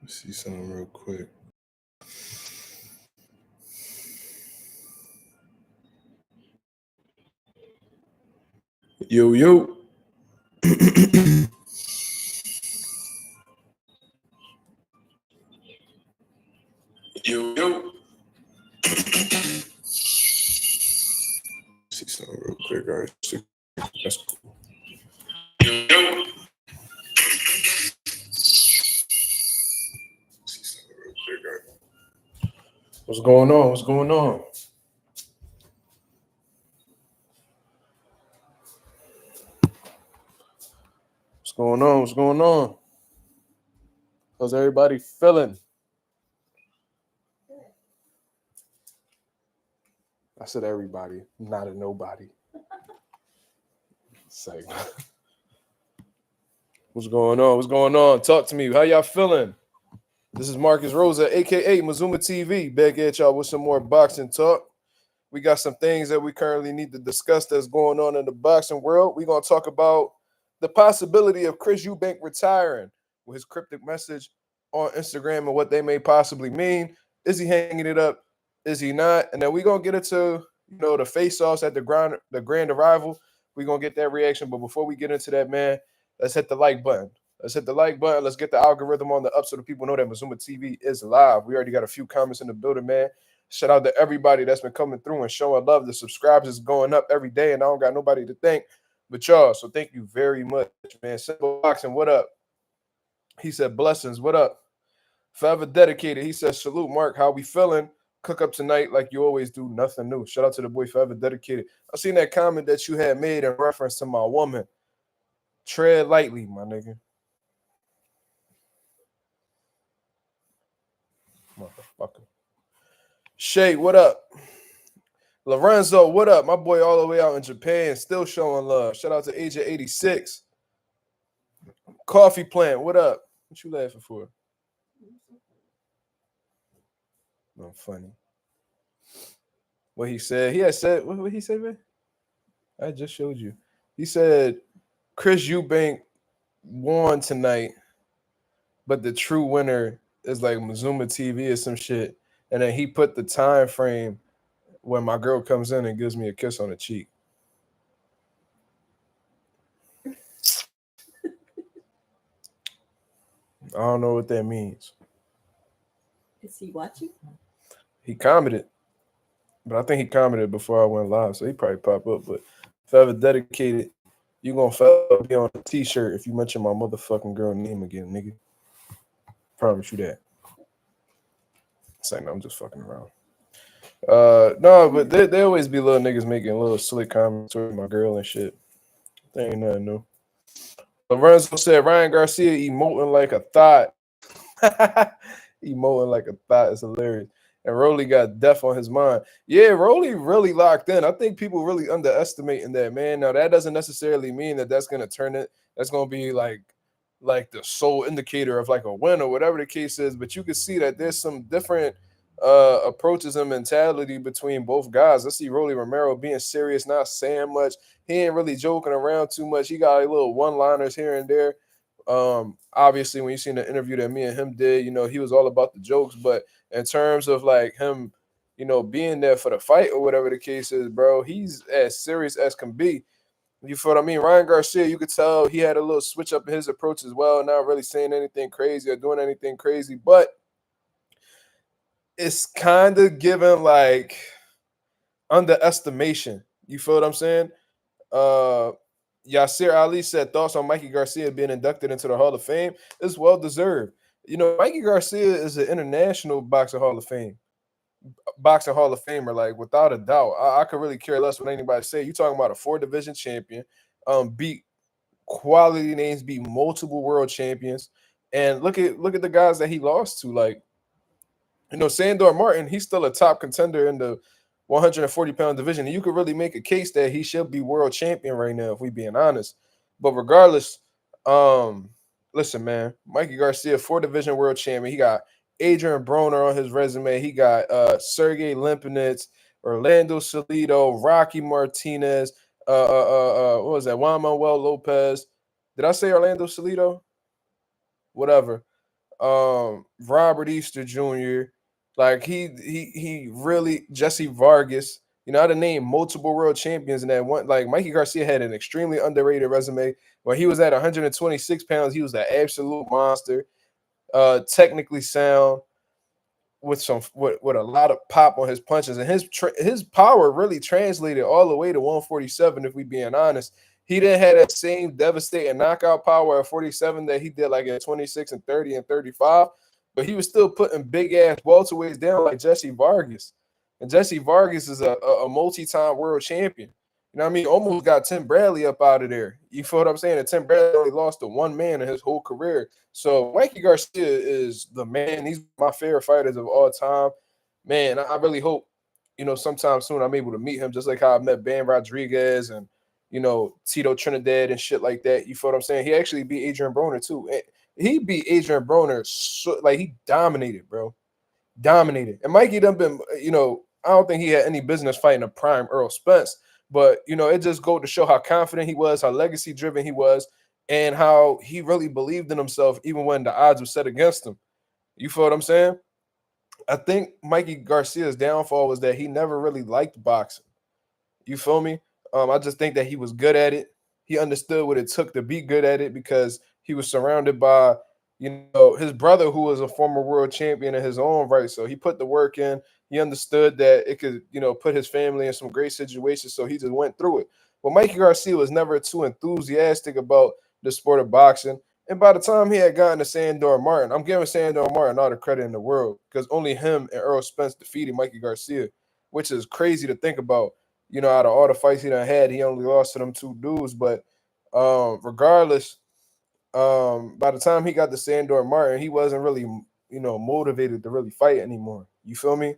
See something real quick. Yo, yo. Yo, yo. See something real quick. All right. That's cool. Yo, yo. See something real quick. All right. What's going on? What's going on? What's going on? What's going on? How's everybody feeling? I said everybody, not a nobody. Say, what's going on? What's going on? Talk to me. How y'all feeling? This is Marcus Rosa, aka Mazuma TV. Back at y'all with some more boxing talk. We got some things that we currently need to discuss that's going on in the boxing world. We're going to talk about the possibility of Chris Eubank retiring with his cryptic message on Instagram and what they may possibly mean. Is he hanging it up? Is he not? And then we're going to get into, the face-offs at the grand arrival. We're going to get that reaction. But before we get into that, man, let's hit the like button. Let's hit the like button. Let's get the algorithm on the up so the people know that Mazuma TV is live. We already got a few comments in the building, man. Shout out to everybody that's been coming through and showing love. The subscribers is going up every day, and I don't got nobody to thank but y'all. So thank you very much, man. Simple Boxing, what up? He said, blessings, what up? Forever Dedicated, he says, salute, Mark. How we feeling? Cook up tonight like you always do. Nothing new. Shout out to the boy Forever Dedicated. I seen that comment that you had made in reference to my woman. Tread lightly, my nigga. Motherfucker. Shay, what up? Lorenzo, what up? My boy all the way out in Japan, still showing love. Shout out to Agent 86. Coffee Plant, what up? What you laughing for? No, funny. What he said, what he said, man? I just showed you. He said Chris Eubank won tonight, but the true winner is like Mazuma TV or some shit. And then he put the time frame when my girl comes in and gives me a kiss on the cheek. I don't know what that means. Is he watching? He commented, but I think he commented before I went live, so he probably pop up. But Forever Dedicated, you gonna forever be on a t-shirt if you mention my motherfucking girl name again, nigga. Promise you that. Saying I'm just fucking around. No, but they always be little niggas making little slick comments to my girl and shit. That ain't nothing new. Lorenzo said Ryan Garcia emoting like a thought. Emoting like a thought is hilarious. And Rolly got death on his mind. Yeah, Rolly really locked in. I think people really underestimating that, man. Now that doesn't necessarily mean that that's gonna turn it. That's gonna be like the sole indicator of like a win or whatever the case is. But you can see that there's some different approaches and mentality between both guys. I see Rolly Romero being serious, not saying much. He ain't really joking around too much. He got like little one-liners here and there. Obviously, when you seen the interview that me and him did, he was all about the jokes. But in terms of like him, being there for the fight or whatever the case is, bro, he's as serious as can be. You feel what I mean? Ryan Garcia, you could tell he had a little switch up in his approach as well, not really saying anything crazy or doing anything crazy, but it's kind of given like underestimation. You feel what I'm saying? Yasir Ali said thoughts on Mikey Garcia being inducted into the Hall of Fame. It's well deserved. Mikey Garcia is an international boxing Hall of Famer, like without a doubt. I could really care less what anybody say. You talking about a 4-division champion, beat quality names, beat multiple world champions, and look at the guys that he lost to. Like, Sandor Martin, he's still a top contender in the 140-pound division. And you could really make a case that he should be world champion right now, if we being honest. But regardless, listen, man, Mikey Garcia, 4-division world champion. He got Adrian Broner on his resume. He got Sergey Limpinets, Orlando Salido, Rocky Martinez, what was that? Juan Manuel Lopez. Did I say Orlando Salido? Whatever. Robert Easter Jr. Like he really Jesse Vargas. You know, I'd have named multiple world champions in that one. Like Mikey Garcia had an extremely underrated resume. When he was at 126 pounds, he was an absolute monster. Technically sound with with a lot of pop on his punches, and his power really translated all the way to 147. If we being honest, he didn't have that same devastating knockout power at 47 that he did like at 26 and 30 and 35, but he was still putting big ass welterweights down like Jesse Vargas, and Jesse Vargas is a multi-time world champion. You know what I mean? Almost got Tim Bradley up out of there. You feel what I'm saying? And Tim Bradley only lost to one man in his whole career. So Mikey Garcia is the man. He's my favorite fighters of all time. Man, I really hope, sometime soon I'm able to meet him, just like how I met Bam Rodriguez and, Tito Trinidad and shit like that. You feel what I'm saying? He actually beat Adrian Broner too. And he beat Adrian Broner, like he dominated, bro. Dominated. And Mikey done been, I don't think he had any business fighting a prime Earl Spence. But, it just go to show how confident he was, how legacy driven he was, and how he really believed in himself even when the odds were set against him. You feel what I'm saying? I think Mikey Garcia's downfall was that he never really liked boxing. You feel me? I just think that he was good at it. He understood what it took to be good at it because he was surrounded by, his brother who was a former world champion in his own right. So he put the work in. He understood that it could, put his family in some great situations. So he just went through it. But Mikey Garcia was never too enthusiastic about the sport of boxing. And by the time he had gotten to Sandor Martin, I'm giving Sandor Martin all the credit in the world because only him and Earl Spence defeated Mikey Garcia, which is crazy to think about. Out of all the fights he done had, he only lost to them two dudes. But regardless, by the time he got to Sandor Martin, he wasn't really, motivated to really fight anymore. You feel me?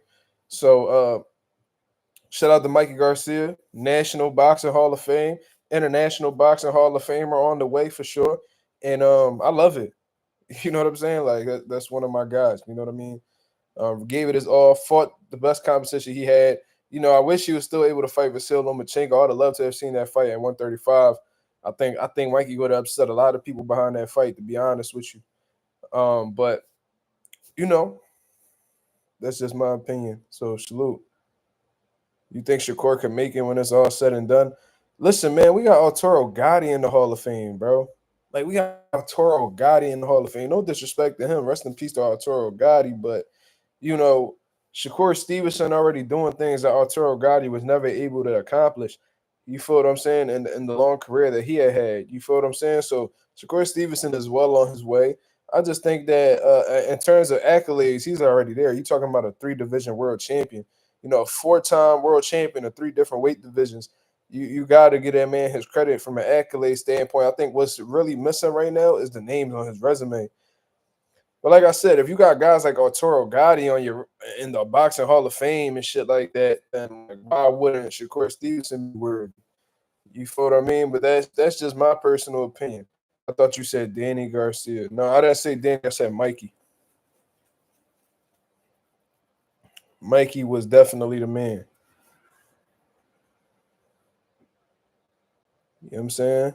So shout out to Mikey Garcia, National Boxing Hall of Fame, International Boxing Hall of Fame are on the way for sure. And I love it. You know what I'm saying? Like that's one of my guys. You know what I mean? Gave it his all, fought the best competition he had. I wish he was still able to fight Vasyl Lomachenko. I'd have loved to have seen that fight at 135. I think Mikey would have upset a lot of people behind that fight, to be honest with you. But that's just my opinion. So salute. You think Shakur can make it when it's all said and done? Listen, man, we got Arturo Gotti in the Hall of Fame, bro. Like we got Arturo Gotti in the Hall of Fame. No disrespect to him. Rest in peace to Arturo Gotti, but Shakur Stevenson already doing things that Arturo Gotti was never able to accomplish. You feel what I'm saying? In the long career that he had. You feel what I'm saying? So Shakur Stevenson is well on his way. I just think that in terms of accolades, he's already there. You're talking about a 3-division world champion, a 4-time world champion of 3 different weight divisions. You got to give that man his credit from an accolade standpoint. I think what's really missing right now is the names on his resume. But like I said, if you got guys like Arturo Gotti in the Boxing Hall of Fame and shit like that, then why wouldn't Shakur Stevenson be worthy? You feel what I mean? But that's just my personal opinion. I thought you said Danny Garcia. No, I didn't say Danny. I said Mikey. Mikey was definitely the man. You know what I'm saying?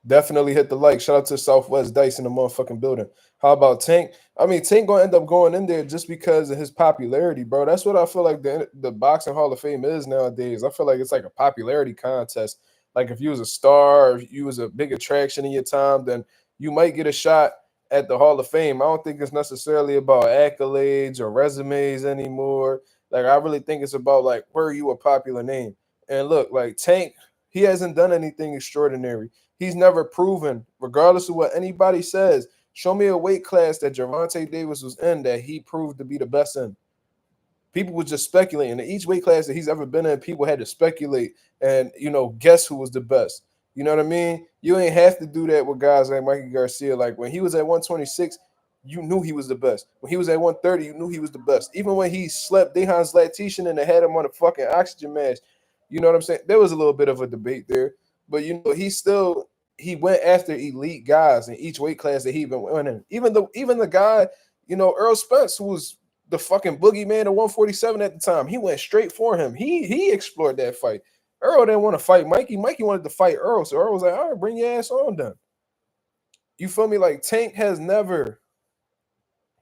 Definitely hit the like. Shout out to Southwest Dice in the motherfucking building. How about Tank? I mean, Tank gonna end up going in there just because of his popularity, bro. That's what I feel like the Boxing Hall of Fame is nowadays. I feel like it's like a popularity contest. Like if you was a star, or if you was a big attraction in your time, then you might get a shot at the Hall of Fame. I don't think it's necessarily about accolades or resumes anymore. Like I really think it's about like were you a popular name? And look, like Tank, he hasn't done anything extraordinary. He's never proven, regardless of what anybody says, show me a weight class that Gervonta Davis was in that he proved to be the best in. People were just speculating. In each weight class that he's ever been in, people had to speculate and, guess who was the best. You know what I mean? You ain't have to do that with guys like Mikey Garcia. Like when he was at 126, you knew he was the best. When he was at 130, you knew he was the best. Even when he slept Dejan Zlatican and had him on a fucking oxygen mask, you know what I'm saying? There was a little bit of a debate there. But he went after elite guys in each weight class that he been winning. Even the guy, Earl Spence, who was the fucking boogeyman at 147 at the time, he went straight for him. He explored that fight. Earl didn't want to fight Mikey. Mikey wanted to fight Earl. So Earl was like, all right, bring your ass on then. You feel me? Like Tank has never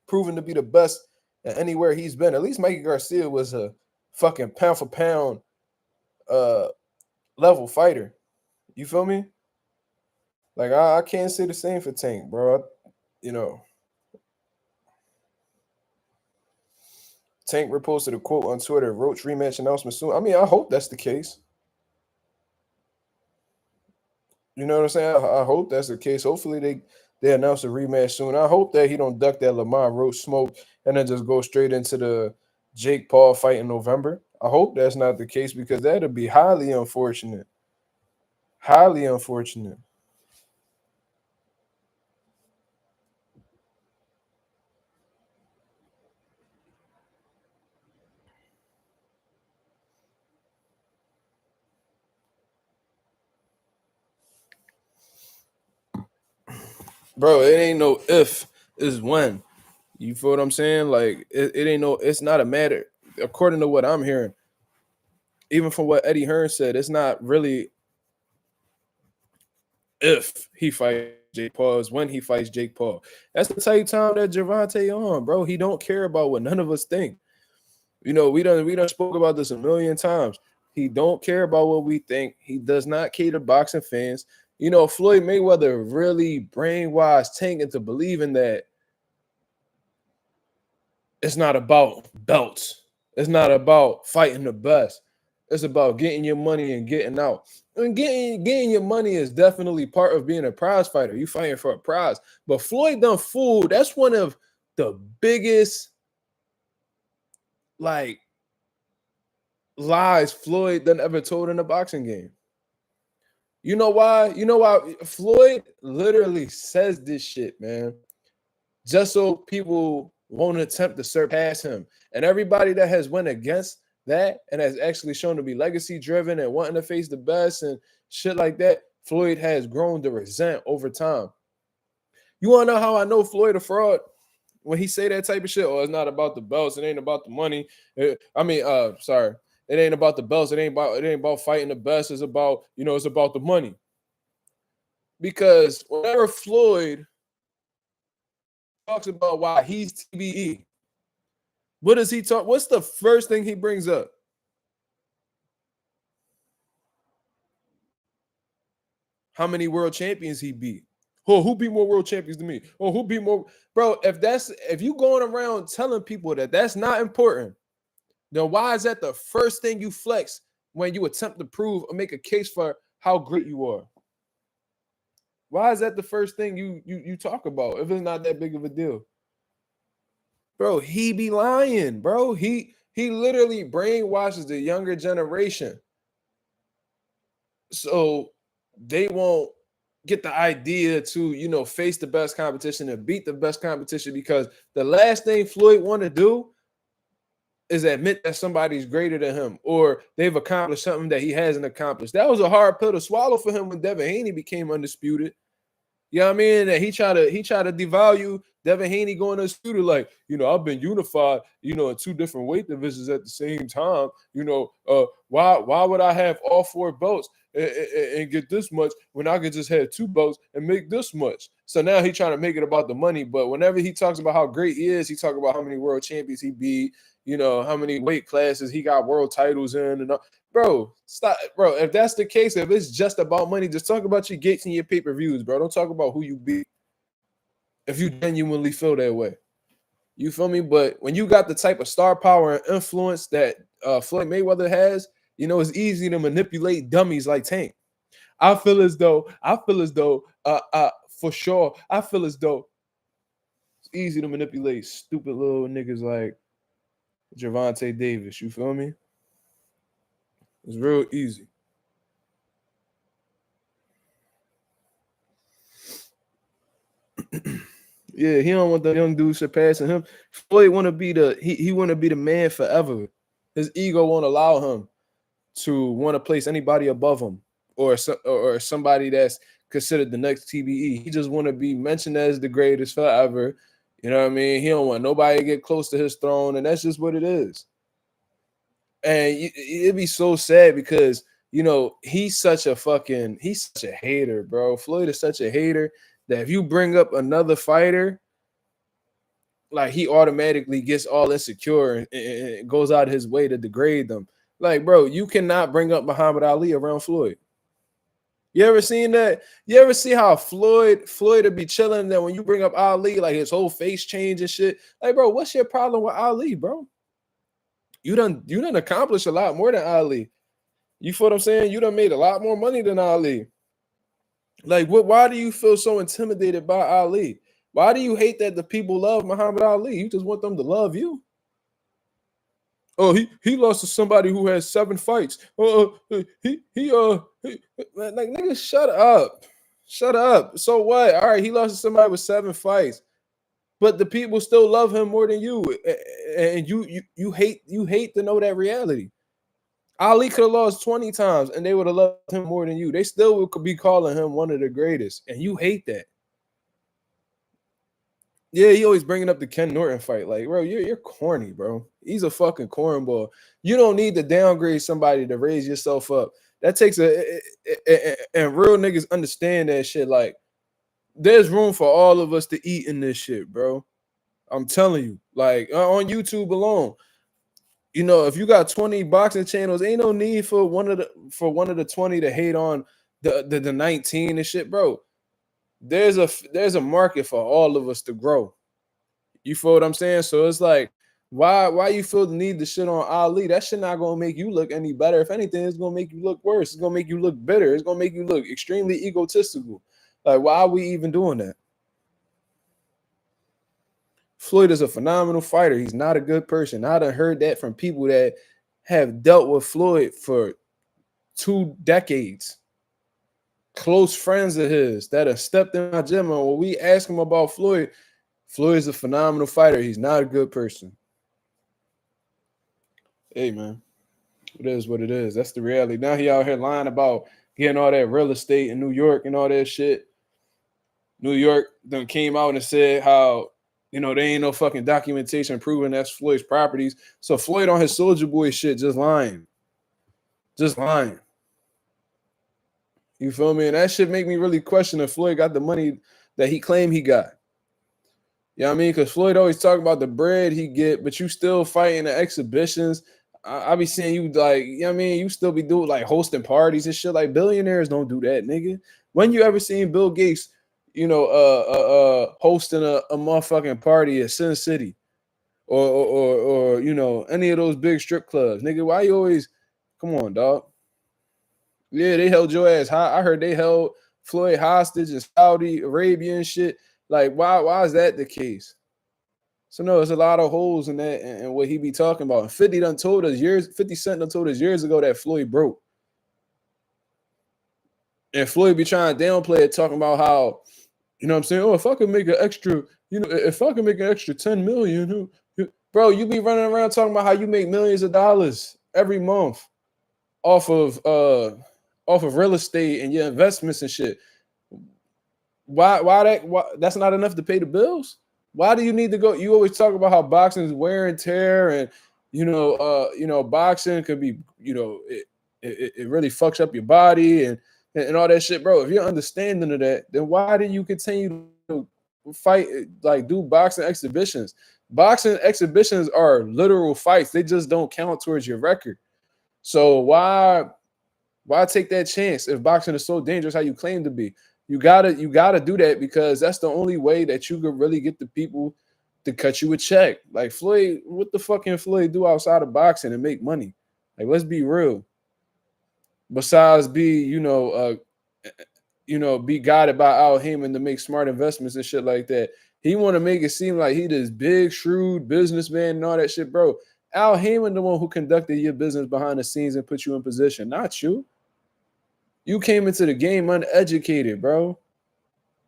proven to be the best at anywhere he's been. At least Mikey Garcia was a fucking pound for pound uh level fighter. You feel me? Like I can't say the same for Tank, bro. You know, Tank reposted a quote on Twitter: "Roach rematch announcement soon." I mean, I hope that's the case. You know what I'm saying? I hope that's the case. Hopefully they announce a rematch soon. I hope that he don't duck that Lamar Roach smoke and then just go straight into the Jake Paul fight in November. I hope that's not the case because that'd be highly unfortunate. Highly unfortunate. Bro, it ain't no if, it's when. You feel what I'm saying? Like it ain't no, it's not a matter. According to what I'm hearing, even from what Eddie Hearn said, it's not really if he fights Jake Paul, it's when he fights Jake Paul. That's the type of time that Gervonta on, bro. He don't care about what none of us think. You know, we done spoke about this a million times. He don't care about what we think. He does not cater boxing fans. You know, Floyd Mayweather really brainwashed Tank into believing that it's not about belts. It's not about fighting the best. It's about getting your money and getting out. And getting your money is definitely part of being a prize fighter. You fighting for a prize. But Floyd done fooled. That's one of the biggest like lies Floyd done ever told in a boxing game. You know why? You know why Floyd literally says this shit, man. Just so people won't attempt to surpass him. And everybody that has went against that and has actually shown to be legacy driven and wanting to face the best and shit like that, Floyd has grown to resent over time. You want to know how I know Floyd a fraud? When he say that type of shit, oh, it's not about the belts, it ain't about the money. Sorry. It ain't about the belts, it ain't about fighting the best, it's about, it's about the money. Because whenever Floyd talks about why he's TBE, what does he talk? What's the first thing he brings up? How many world champions he beat? Oh, who beat more world champions than me? Oh, who beat more? Bro, if you going around telling people that that's not important, then why is that the first thing you flex when you attempt to prove or make a case for how great you are? Why is that the first thing you talk about if it's not that big of a deal? Bro, he be lying, bro. He literally brainwashes the younger generation. So they won't get the idea to, face the best competition and beat the best competition, because the last thing Floyd want to do is admit that somebody's greater than him or they've accomplished something that he hasn't accomplished. That was a hard pill to swallow for him when Devin Haney became undisputed. You know what I mean? And he tried to devalue Devin Haney going to the studio like, I've been unified, in two different weight divisions at the same time. Why would I have all four belts and get this much when I could just have two belts and make this much? So now he's trying to make it about the money. But whenever he talks about how great he is, he talks about how many world champions he beat, how many weight classes he got world titles in and all. Bro, stop, bro. If that's the case, if it's just about money, just talk about your gates and your pay-per-views, bro. Don't talk about who you beat. If you genuinely feel that way, you feel me? But when you got the type of star power and influence that Floyd Mayweather has, it's easy to manipulate dummies like Tank. I feel as though, for sure, I feel as though it's easy to manipulate stupid little niggas like Gervonta Davis. You feel me? It's real easy. Yeah, he don't want the young dude surpassing him. Floyd want to be he want to be the man forever. His ego won't allow him to want to place anybody above him or somebody that's considered the next TBE. He just want to be mentioned as the greatest forever. You know what I mean? He don't want nobody to get close to his throne, and that's just what it is. And it'd be so sad because he's such a hater, bro. Floyd is such a hater that if you bring up another fighter, like he automatically gets all insecure and goes out of his way to degrade them. Like, bro, you cannot bring up Muhammad Ali around Floyd. You ever seen that? You ever see how Floyd would be chilling? That when you bring up Ali, like his whole face change and shit. Like, bro, what's your problem with Ali, bro? You done accomplished a lot more than Ali. You feel what I'm saying? You done made a lot more money than Ali. Like, what? Why do you feel so intimidated by Ali? Why do you hate that the people love Muhammad Ali? You just want them to love you. Oh, he lost to somebody who has 7 fights. Like, nigga, shut up. Shut up. So what? All right, he lost to somebody with 7 fights. But the people still love him more than you. And you hate to know that reality. Ali could have lost 20 times and they would have loved him more than you. They still could be calling him one of the greatest. And you hate that. Yeah, he always bringing up the Ken Norton fight. Like, bro, you're corny, bro. He's a fucking cornball. You don't need to downgrade somebody to raise yourself up. That takes and real niggas understand that shit. Like, there's room for all of us to eat in this shit, bro. I'm telling you. Like, on YouTube alone, you know, if you got 20 boxing channels, ain't no need for one of the 20 to hate on the 19 and shit, bro. There's a market for all of us to grow. You feel what I'm saying? So it's like, why you feel the need to shit on Ali? That shit not gonna make you look any better. If anything, it's gonna make you look worse. It's gonna make you look bitter. It's gonna make you look extremely egotistical. Like, why are we even doing that? Floyd is a phenomenal fighter. He's not a good person. I done heard that from people that have dealt with Floyd for 2 decades. Close friends of his that have stepped in my gym, and when we ask him about Floyd is a phenomenal fighter. He's not a good person. Hey, man, it is what it is. That's the reality. Now he out here lying about getting all that real estate in New York and all that shit. New York then came out and said how, you know, there ain't no fucking documentation proving that's Floyd's properties. So Floyd on his Soulja Boy shit just lying. Just lying. You feel me? And that shit make me really question if Floyd got the money that he claimed he got. You know what I mean? Because Floyd always talk about the bread he get, but you still fighting the exhibitions. I be seeing you like, you know what I mean? You still be doing like hosting parties and shit. Like, billionaires don't do that, nigga. When you ever seen Bill Gates, you know, hosting a motherfucking party at Sin City or you know, any of those big strip clubs, nigga? Why you always, come on, dog? Yeah, they held your ass high. I heard they held Floyd hostage in Saudi Arabia and shit. Like, why is that the case? So no, there's a lot of holes in that and what he be talking about. And 50 Cent done told us years ago that Floyd broke. And Floyd be trying to downplay it, talking about how, you know what I'm saying? Oh, if I could make an extra, you know, if I could make an extra 10 million, bro, you be running around talking about how you make millions of dollars every month off of real estate and your investments and shit. Why that's not enough to pay the bills? Why do you need to go? You always talk about how boxing is wear and tear, and you know, boxing could be, you know, it really fucks up your body and all that shit, bro. If you're understanding of that, then why do you continue to fight, like do boxing exhibitions? Boxing exhibitions are literal fights. They just don't count towards your record. So why take that chance if boxing is so dangerous how you claim to be? You gotta do that because that's the only way that you can really get the people to cut you a check. Like Floyd, what the fuck can Floyd do outside of boxing and make money? Like, let's be real. Besides be, be guided by Al Heyman to make smart investments and shit like that. He want to make it seem like he this big, shrewd businessman and all that shit, bro. Al Heyman, the one who conducted your business behind the scenes and put you in position, not you. You came into the game uneducated, bro.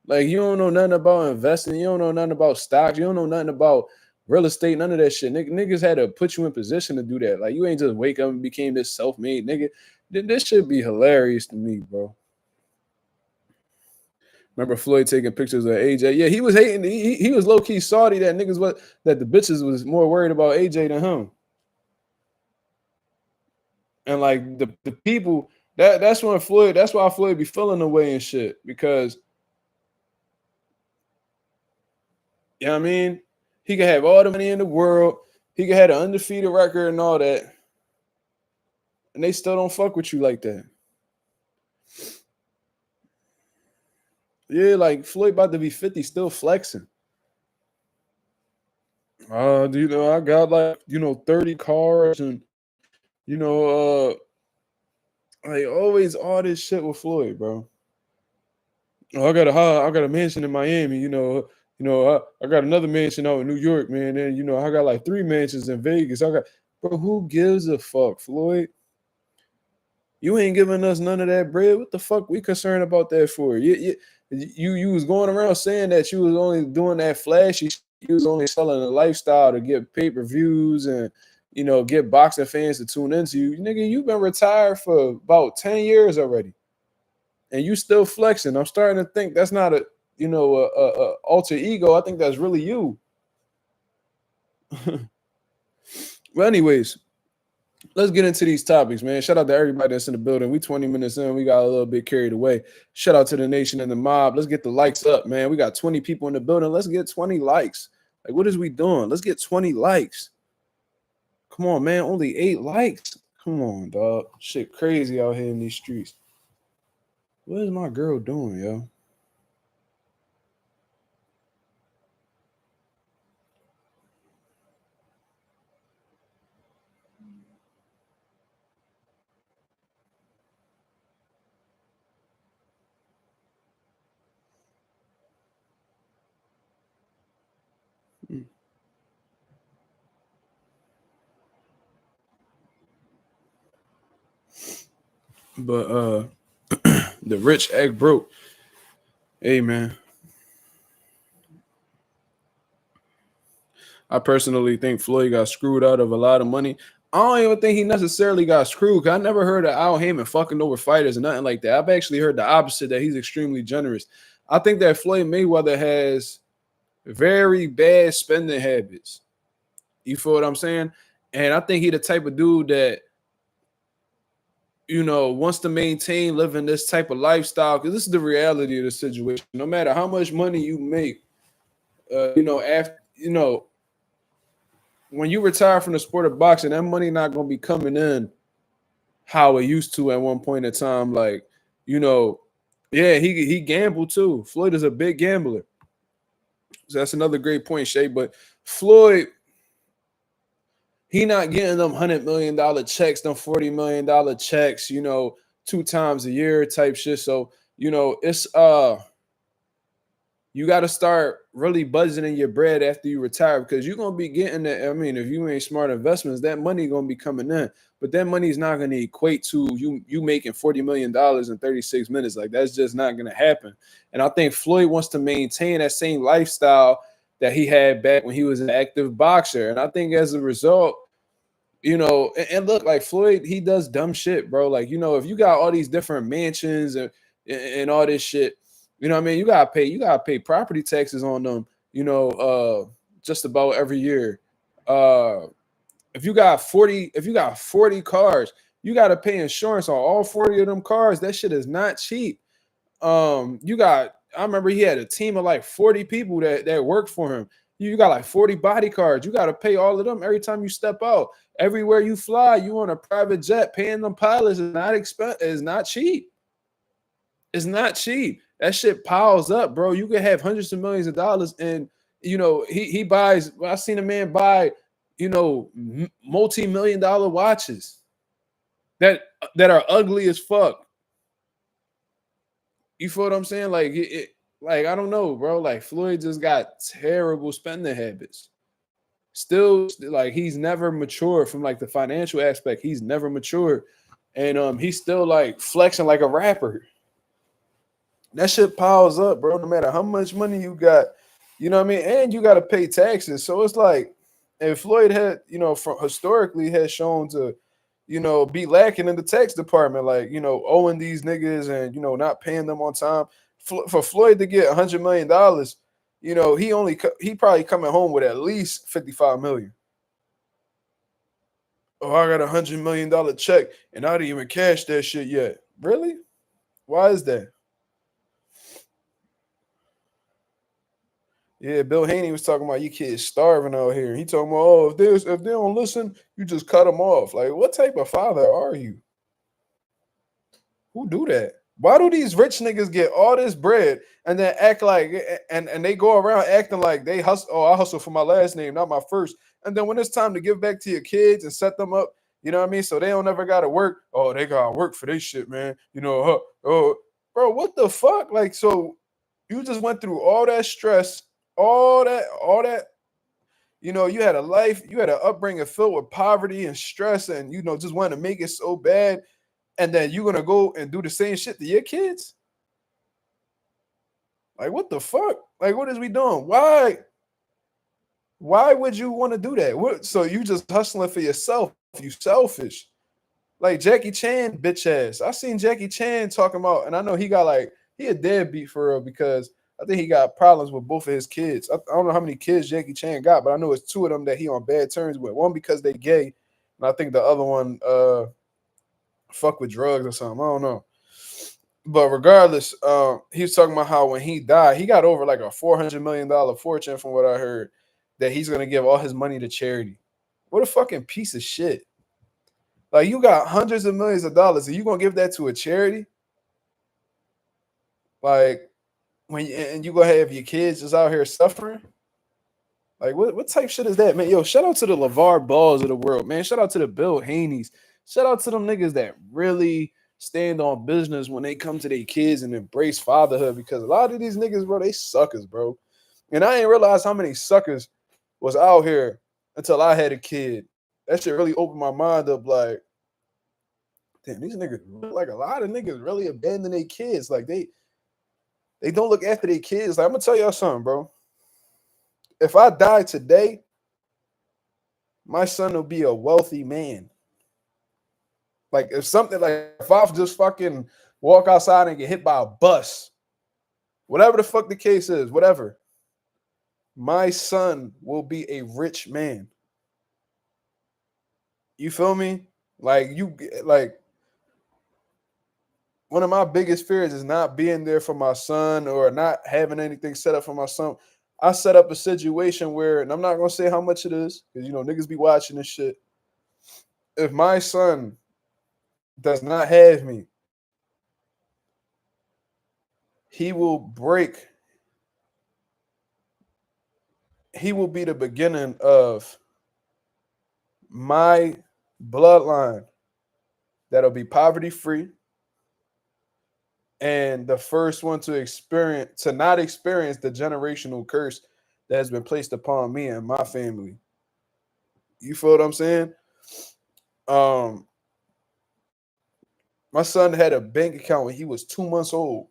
Like, you don't know nothing about investing. You don't know nothing about stocks. You don't know nothing about real estate, none of that shit. Niggas had to put you in position to do that. Like, you ain't just wake up and became this self-made nigga. This should be hilarious to me, bro. Remember Floyd taking pictures of AJ? Yeah, he was hating. He was low-key salty that that the bitches was more worried about AJ than him. And like the people, that's why Floyd be feeling the way and shit, because You know what I mean? He could have all the money in the world. He could have an undefeated record and all that. And they still don't fuck with you like that. Yeah, like Floyd about to be 50, still flexing. I got like, 30 cars and, like always all this shit with Floyd, bro. Oh, I got a mansion in Miami, I got another mansion out in New York, man. And I got like 3 mansions in Vegas. Bro, who gives a fuck, Floyd? You ain't giving us none of that bread. What the fuck we concerned about that for? You was going around saying that you was only doing that flashy. You was only selling a lifestyle to get pay-per-views and get boxing fans to tune into you. Nigga, you've been retired for about 10 years already. And you still flexing. I'm starting to think that's not a alter ego. I think that's really you. Well, anyways, let's get into these topics, man. Shout out to everybody that's in the building. We 20 minutes in. We got a little bit carried away. Shout out to the nation and the mob. Let's get the likes up, man. We got 20 people in the building. Let's get 20 likes. Like, what is we doing? Let's get 20 likes. Come on, man. Only 8 likes. Come on, dog. Shit crazy out here in these streets. What is my girl doing, yo? But the rich act broke. Hey, man. I personally think Floyd got screwed out of a lot of money. I don't even think he necessarily got screwed. I never heard of Al Heyman fucking over fighters or nothing like that. I've actually heard the opposite, that he's extremely generous. I think that Floyd Mayweather has very bad spending habits. You feel what I'm saying? And I think he the type of dude that, wants to maintain living this type of lifestyle, because this is the reality of the situation. No matter how much money you make, when you retire from the sport of boxing, that money not going to be coming in how it used to at one point in time. Like, yeah, he gambled too. Floyd is a big gambler. So that's another great point, Shay. But Floyd, he not getting them $100 million checks, them $40 million checks, 2 times a year type shit. So, it's you got to start really budgeting your bread after you retire, because you're going to be getting that. I mean, if you ain't smart investments, that money going to be coming in, but that money is not going to equate to you making $40 million in 36 minutes. Like, that's just not going to happen. And I think Floyd wants to maintain that same lifestyle that he had back when he was an active boxer. And I think as a result, and look, like Floyd, he does dumb shit, bro. Like, if you got all these different mansions and all this shit, you know what I mean? You gotta pay property taxes on them, just about every year. If you got 40 cars, you gotta pay insurance on all 40 of them cars. That shit is not cheap. I remember he had a team of like 40 people that worked for him. You got like 40 bodyguards. You got to pay all of them every time you step out. Everywhere you fly, you on a private jet. Paying them pilots is not cheap. It's not cheap. That shit piles up, bro. You could have hundreds of millions of dollars, and he buys. I seen a man buy, multi-million-dollar watches that are ugly as fuck. You feel what I'm saying? Like like, I don't know, bro. Like, Floyd just got terrible spending habits. Still, like, he's never matured from like the financial aspect. He's never matured, and he's still like flexing like a rapper. That shit piles up, bro. No matter how much money you got, you know what I mean, and you got to pay taxes. So it's like, if Floyd had, from historically has shown to, be lacking in the tax department, like, owing these niggas and not paying them on time. For Floyd to get $100 million, he probably coming home with at least 55 million. Oh, I got $100 million check and I didn't even cash that shit yet. Really? Why is that? Yeah, Bill Haney was talking about you kids starving out here. He talking about, oh, if they don't listen, you just cut them off. Like, what type of father are you? Who do that? Why do these rich niggas get all this bread and then act like and they go around acting like they hustle? Oh, I hustle for my last name, not my first. And then when it's time to give back to your kids and set them up, you know what I mean? So they don't ever gotta work. Oh, they gotta work for this shit, man. You know, oh, bro, what the fuck? Like, so you just went through all that stress, all that. You know, you had a life, you had an upbringing filled with poverty and stress, and just wanted to make it so bad, and then you're gonna go and do the same shit to your kids? Like, what the fuck? Like, what is we doing? Why would you want to do that? So you just hustling for yourself? You selfish. Like Jackie Chan, bitch ass. I seen Jackie Chan talking about, and I know he a deadbeat for real because I think he got problems with both of his kids. I don't know how many kids Jackie Chan got, but I know it's two of them that he on bad terms with. One because they gay, and I think the other one fuck with drugs or something. I don't know. But regardless, he was talking about how when he died, he got over like a $400 million fortune, from what I heard, that he's gonna give all his money to charity. What a fucking piece of shit! Like, you got hundreds of millions of dollars, and you gonna give that to a charity? Like, and you gonna have your kids just out here suffering? Like, what type shit is that, man? Yo, shout out to the LeVar Balls of the world, man. Shout out to the Bill Haneys. Shout out to them niggas that really stand on business when they come to their kids and embrace fatherhood, because a lot of these niggas, bro, they suckers, bro. And I ain't realized how many suckers was out here until I had a kid. That shit really opened my mind up. Like, damn, these niggas, like, a lot of niggas really abandon their kids. Like, they don't look after their kids. Like, I'm gonna tell y'all something, bro. If I die today, my son will be a wealthy man. Like, if I just fucking walk outside and get hit by a bus, whatever the fuck the case is, whatever, my son will be a rich man. You feel me? Like, one of my biggest fears is not being there for my son or not having anything set up for my son. I set up a situation where, and I'm not gonna say how much it is, because niggas be watching this shit. If my son does not have me, he will break. He will be the beginning of my bloodline that'll be poverty free, and the first one to not experience the generational curse that has been placed upon me and my family. You feel what I'm saying? Um, my son had a bank account when he was 2 months old.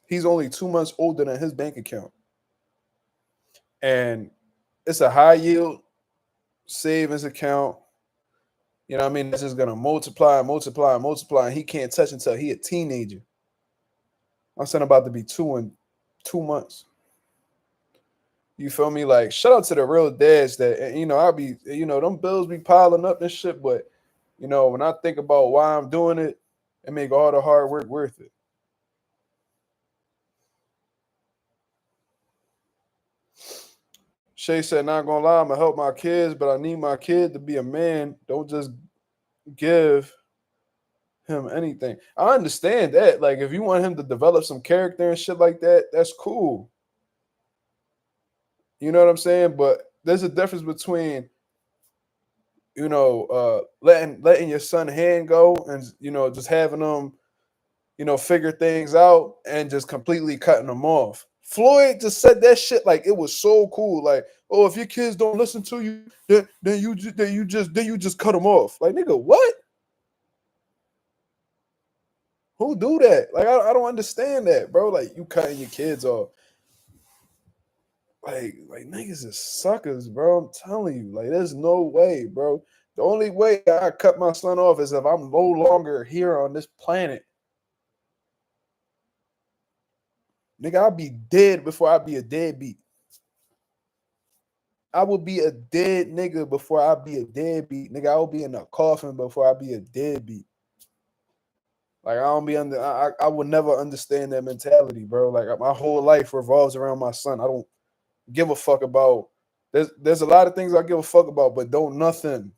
He's only 2 months older than his bank account. And it's a high yield savings account. You know what I mean? That's just gonna multiply and multiply and multiply, and he can't touch until he a teenager. My son about to be 2 in 2 months. You feel me? Like, shout out to the real dads that, I'll be, them bills be piling up and shit. But, when I think about why I'm doing it, it make all the hard work worth it. Shay said, not gonna lie, I'm gonna help my kids, but I need my kid to be a man. Don't just give him anything. I understand that. Like, if you want him to develop some character and shit like that, that's cool. You know what I'm saying? But there's a difference between, letting your son hand go and, just having them, figure things out, and just completely cutting them off. Floyd just said that shit like it was so cool. Like, oh, if your kids don't listen to you, then you just cut them off. Like, nigga, what? Who do that? Like, I don't understand that, bro. Like, you cutting your kids off. Like niggas is suckers, bro. I'm telling you. Like, there's no way, bro. The only way I cut my son off is if I'm no longer here on this planet. Nigga, I'll be dead before I be a deadbeat. I will be a dead nigga before I be a deadbeat. Nigga, I will be in a coffin before I be a deadbeat. Like I don't be under. I would never understand that mentality, bro. Like my whole life revolves around my son. I don't give a fuck about. There's a lot of things I give a fuck about, but don't nothing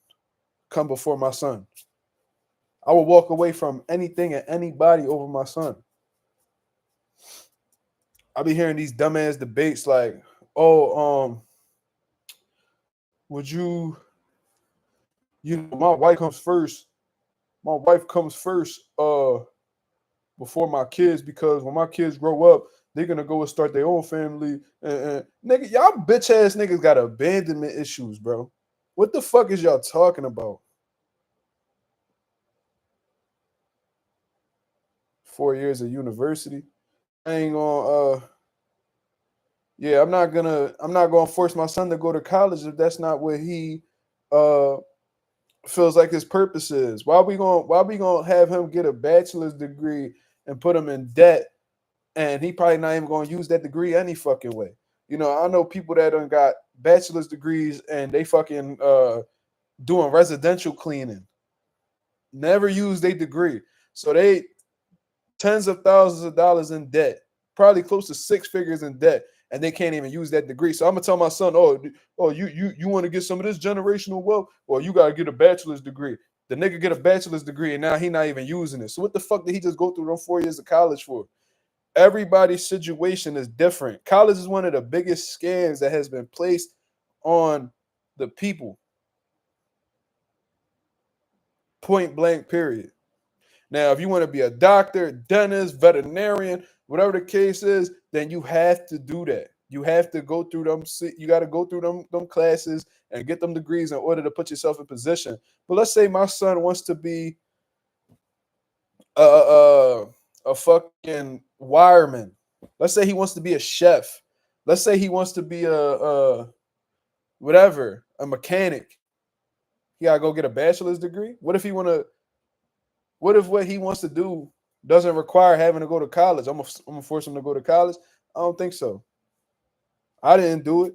come before my son. I will walk away from anything and anybody over my son. I be hearing these dumbass debates like, oh, would you, my wife comes first. My wife comes first, before my kids, because when my kids grow up, they're gonna go and start their own family. And nigga, y'all bitch ass niggas got abandonment issues, bro. What the fuck is y'all talking about? 4 years of university. I ain't gonna yeah, I'm not gonna force my son to go to college if that's not what he uh feels like his purpose is. Why we gonna have him get a bachelor's degree and put him in debt, and he probably not even gonna use that degree any fucking way. I know people that done got bachelor's degrees and they fucking doing residential cleaning. Never use their degree. So they tens of thousands of dollars in debt, probably close to six figures in debt, and they can't even use that degree. So I'm gonna tell my son, oh, you want to get some of this generational wealth? Well, you gotta get a bachelor's degree. The nigga get a bachelor's degree and now he not even using it. So what the fuck did he just go through them 4 years of college for? Everybody's situation is different. College is one of the biggest scams that has been placed on the people. Point blank, period. Now, if you want to be a doctor, dentist, veterinarian, whatever the case is, then you have to do that. You have to go through them. You got to go through them classes and get them degrees in order to put yourself in position. But let's say my son wants to be a fucking wireman. Let's say he wants to be a chef. Let's say he wants to be a whatever, a mechanic. He gotta go get a bachelor's degree. What if what he wants to do doesn't require having to go to college? I'm gonna force him to go to college. I don't think so. I didn't do it.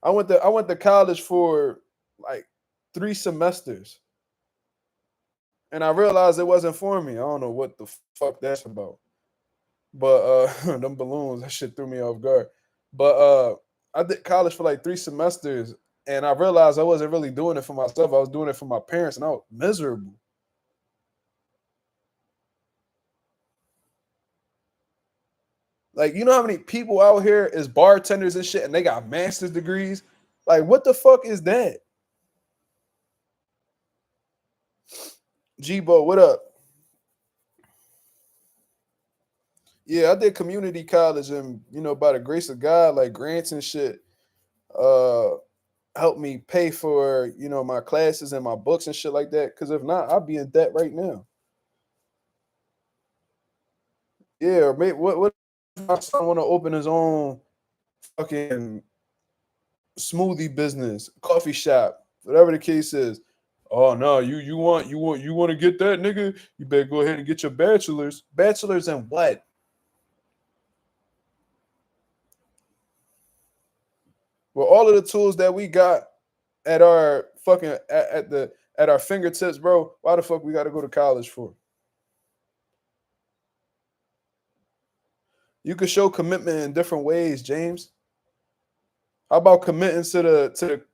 I went to college for like 3 semesters, and I realized it wasn't for me. I don't know what the fuck that's about. But them balloons, that shit threw me off guard. But I did college for like 3 semesters, and I realized I wasn't really doing it for myself. I was doing it for my parents, and I was miserable. Like, you know how many people out here is bartenders and shit, and they got master's degrees? Like, what the fuck is that? G-Bo, what up? Yeah, I did community college, and by the grace of God, like grants and shit, helped me pay for my classes and my books and shit like that. Because if not, I'd be in debt right now. Yeah, maybe what if my son want to open his own fucking smoothie business, coffee shop, whatever the case is? Oh no, you want to get that, nigga? You better go ahead and get your bachelor's. Bachelor's in what? Well, all of the tools that we got at our fucking at our fingertips, bro. Why the fuck we got to go to college for? You can show commitment in different ways, James. How about committing to the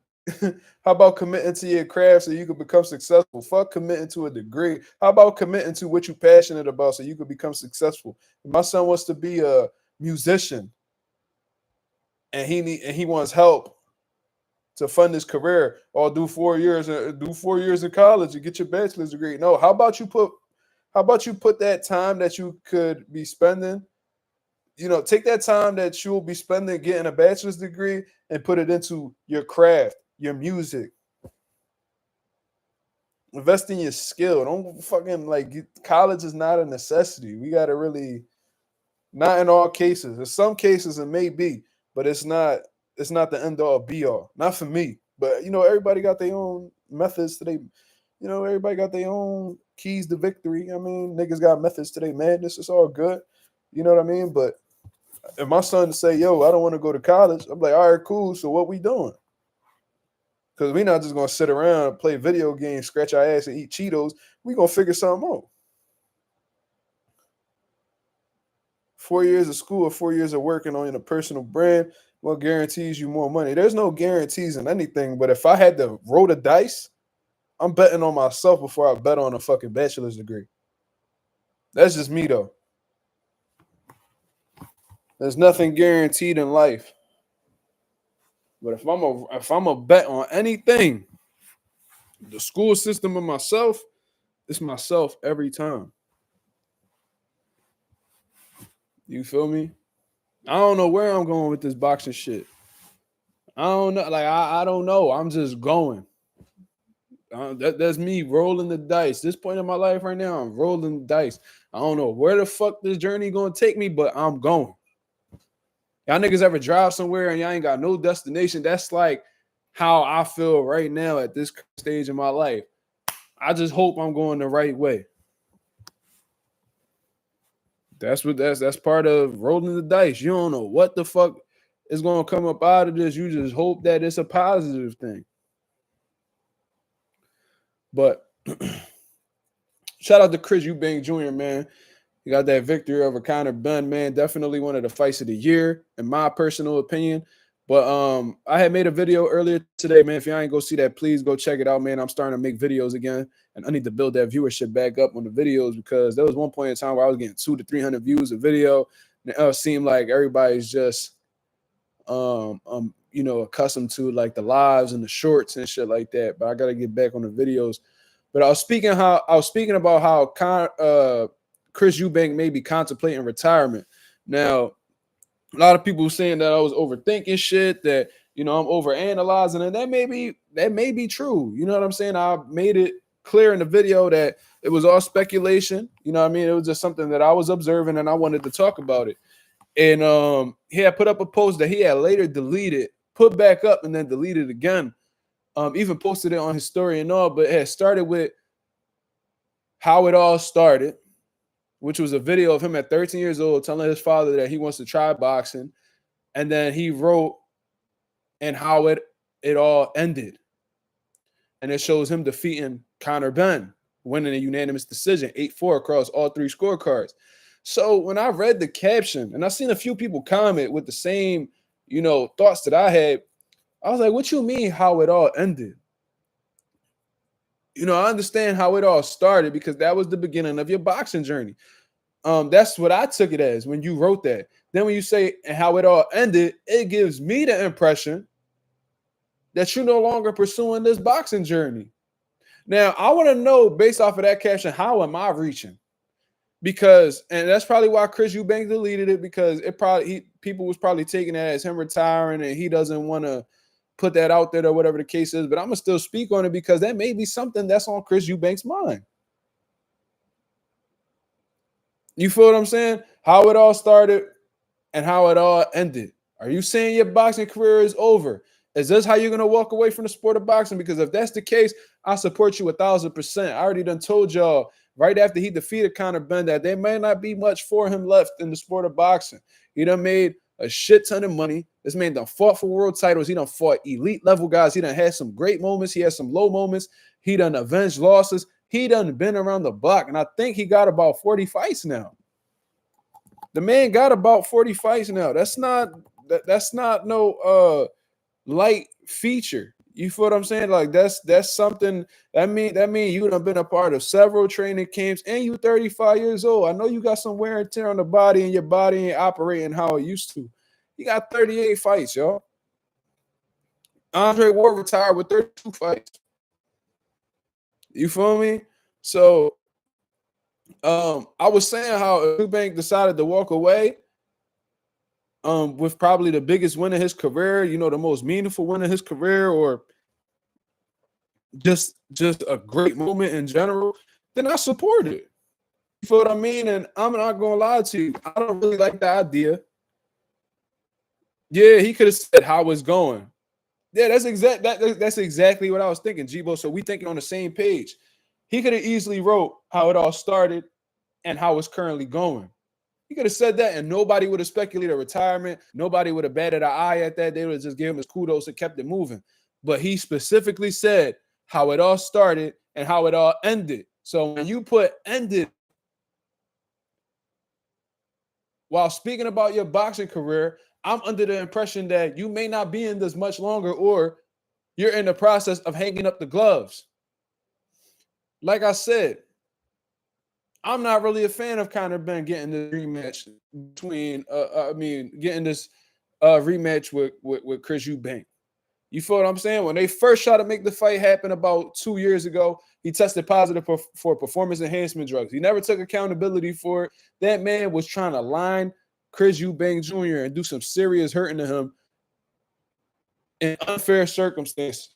how about committing to your craft so you can become successful? Fuck committing to a degree. How about committing to what you're passionate about so you can become successful? If my son wants to be a musician and he wants help to fund his career, or do 4 years in college and get your bachelor's degree. No, how about you put that time that you could be spending, take that time that you'll be spending getting a bachelor's degree and put it into your craft, your music. Invest in your skill. Don't fucking college is not a necessity. We gotta really, not in all cases. In some cases it may be, but it's not the end all be all. Not for me. But everybody got their own methods to everybody got their own keys to victory. I mean, niggas got methods to their madness. It's all good. You know what I mean? But if my son say, yo, I don't want to go to college, I'm like, all right, cool. So what we doing? Because we're not just gonna sit around, play video games, scratch our ass, and eat Cheetos. We gonna figure something out. 4 years of school or 4 years of working on a personal brand, what guarantees you more money? There's no guarantees in anything, but if I had to roll the dice, I'm betting on myself before I bet on a fucking bachelor's degree. That's just me, though. There's nothing guaranteed in life. But if I'm a bet on anything, the school system and myself, it's myself every time. You feel me? I don't know where I'm going with this boxing shit. I don't know. Like, I don't know. I'm just going. That's me rolling the dice. This point in my life right now, I'm rolling the dice. I don't know where the fuck this journey gonna take me, but I'm going. Y'all niggas ever drive somewhere and y'all ain't got no destination? That's like how I feel right now at this stage in my life. I just hope I'm going the right way. That's part of rolling the dice. You don't know what the fuck is gonna come up out of this. You just hope that it's a positive thing. But shout out to Chris Eubank Jr., man. He got that victory over Conor Benn, man. Definitely one of the fights of the year, in my personal opinion. But I had made a video earlier today, man. If y'all ain't go see that, please go check it out, man. I'm starting to make videos again, and I need to build that viewership back up on the videos because there was one point in time where I was getting 200 to 300 views a video, and it seemed like everybody's just accustomed to like the lives and the shorts and shit like that. But I got to get back on the videos. But I was speaking about how Chris Eubank may be contemplating retirement. Now, a lot of people saying that I was overthinking shit, that I'm overanalyzing, and that may be true. You know what I'm saying? I made it clear in the video that it was all speculation. You know what I mean? It was just something that I was observing, and I wanted to talk about it. And he had put up a post that he had later deleted, put back up, and then deleted again. Even posted it on his story and all, but it had started with how it all started, which was a video of him at 13 years old telling his father that he wants to try boxing. And then he wrote and how it all ended. And it shows him defeating Conor Benn, winning a unanimous decision, 8-4 across all 3 scorecards. So when I read the caption, and I seen a few people comment with the same, thoughts that I had, I was like, what you mean how it all ended? I understand how it all started because that was the beginning of your boxing journey. That's what I took it as when you wrote that. Then when you say how it all ended, it gives me the impression that you're no longer pursuing this boxing journey. Now, I want to know, based off of that caption, how am I reaching? Because, and that's probably why Chris Eubank deleted it, because people was probably taking that as him retiring and he doesn't want to put that out there or whatever the case is. But I'm going to still speak on it because that may be something that's on Chris Eubank's mind. You feel what I'm saying? How it all started and how it all ended. Are you saying your boxing career is over? Is this how you're going to walk away from the sport of boxing? Because if that's the case, I support you 1,000%. I already done told y'all right after he defeated Conor Benn that there may not be much for him left in the sport of boxing. He done made a shit ton of money. This man done fought for world titles. He done fought elite level guys. He done had some great moments. He had some low moments. He done avenged losses. He done been around the block. And I think he got about 40 fights now. The man got about 40 fights now. That's not no light feature. You feel what I'm saying? Like that's something that mean you done been a part of several training camps and you 35 years old. I know you got some wear and tear on the body and your body ain't operating how it used to. You got 38 fights, y'all. Andre Ward retired with 32 fights. You feel me? So I was saying how Eubank decided to walk away with probably the biggest win of his career, the most meaningful win of his career, or just a great moment in general, then I support it. You feel what I mean? And I'm not gonna lie to you, I don't really like the idea. Yeah, he could have said how it's going. Yeah, that's exactly what I was thinking, Jibo. So we thinking on the same page. He could have easily wrote how it all started and how it's currently going. He could have said that and nobody would have speculated a retirement. Nobody would have batted an eye at that. They would have just gave him his kudos and kept it moving. But he specifically said how it all started and how it all ended. So when you put ended, while speaking about your boxing career, I'm under the impression that you may not be in this much longer, or you're in the process of hanging up the gloves. Like I said, I'm not really a fan of Conor Ben getting this rematch between, getting this rematch with Chris Eubank. You feel what I'm saying? When they first tried to make the fight happen about 2 years ago, he tested positive for performance enhancement drugs. He never took accountability for it. That man was trying to line Chris Eubank Jr. and do some serious hurting to him in unfair circumstances.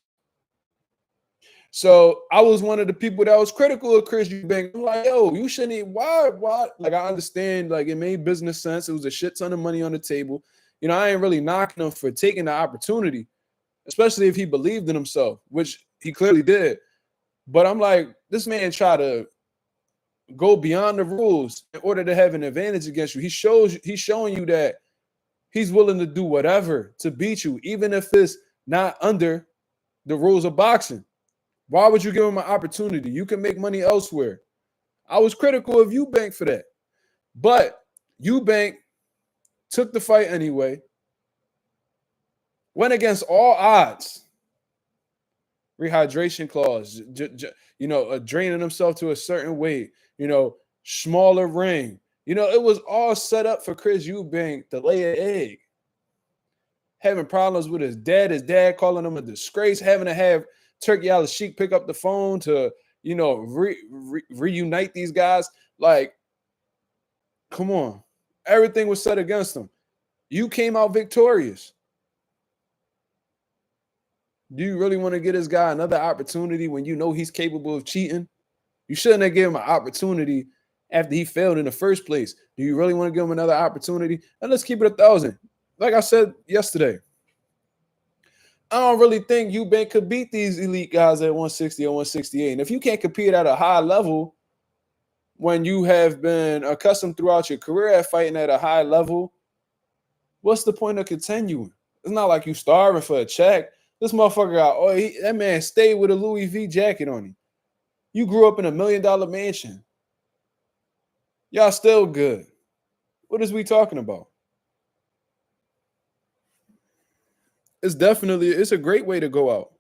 So I was one of the people that was critical of Chris Eubank. I'm like, yo, you shouldn't. Why? Like, I understand, like, it made business sense. It was a shit ton of money on the table. You know, I ain't really knocking him for taking the opportunity, especially if he believed in himself, which he clearly did. But I'm like, this man tried to go beyond the rules in order to have an advantage against you. He's showing you that he's willing to do whatever to beat you, even if it's not under the rules of boxing. Why would you give him an opportunity? You can make money elsewhere. I was critical of Eubank for that. But Eubank took the fight anyway, went against all odds. Rehydration clause, draining himself to a certain weight, smaller ring. It was all set up for Chris Eubank to lay an egg. Having problems with his dad calling him a disgrace, having to have Turkey Al-Sheikh pick up the phone to, reunite these guys. Like, come on. Everything was set against him. You came out victorious. Do you really want to give this guy another opportunity when you know he's capable of cheating? You shouldn't have given him an opportunity after he failed in the first place. Do you really want to give him another opportunity? And let's keep it 1,000. Like I said yesterday, I don't really think Eubank could beat these elite guys at 160 or 168. And if you can't compete at a high level when you have been accustomed throughout your career at fighting at a high level, what's the point of continuing? It's not like you starving for a check. This motherfucker that man stayed with a Louis V jacket on him. You grew up in $1 million mansion. Y'all still good. What is we talking about? It's a great way to go out.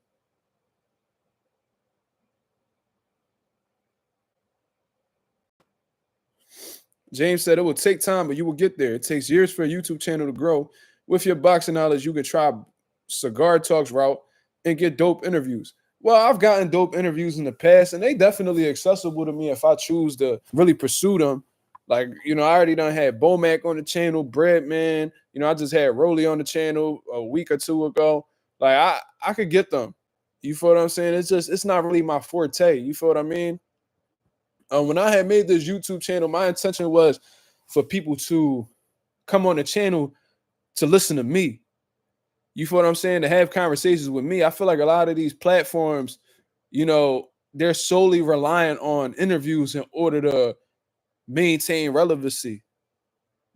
James said it will take time, but you will get there. It takes years for a YouTube channel to grow. With your boxing knowledge, you can try Cigar Talks route and get dope interviews. Well, I've gotten dope interviews in the past, and they definitely accessible to me if I choose to really pursue them. Like, I already done had Bomac on the channel, Breadman. I just had Rolly on the channel a week or two ago. Like, I could get them. You feel what I'm saying? It's not really my forte. You feel what I mean? When I had made this YouTube channel, my intention was for people to come on the channel to listen to me. You feel what I'm saying? To have conversations with me. I feel like a lot of these platforms, they're solely reliant on interviews in order to maintain relevancy.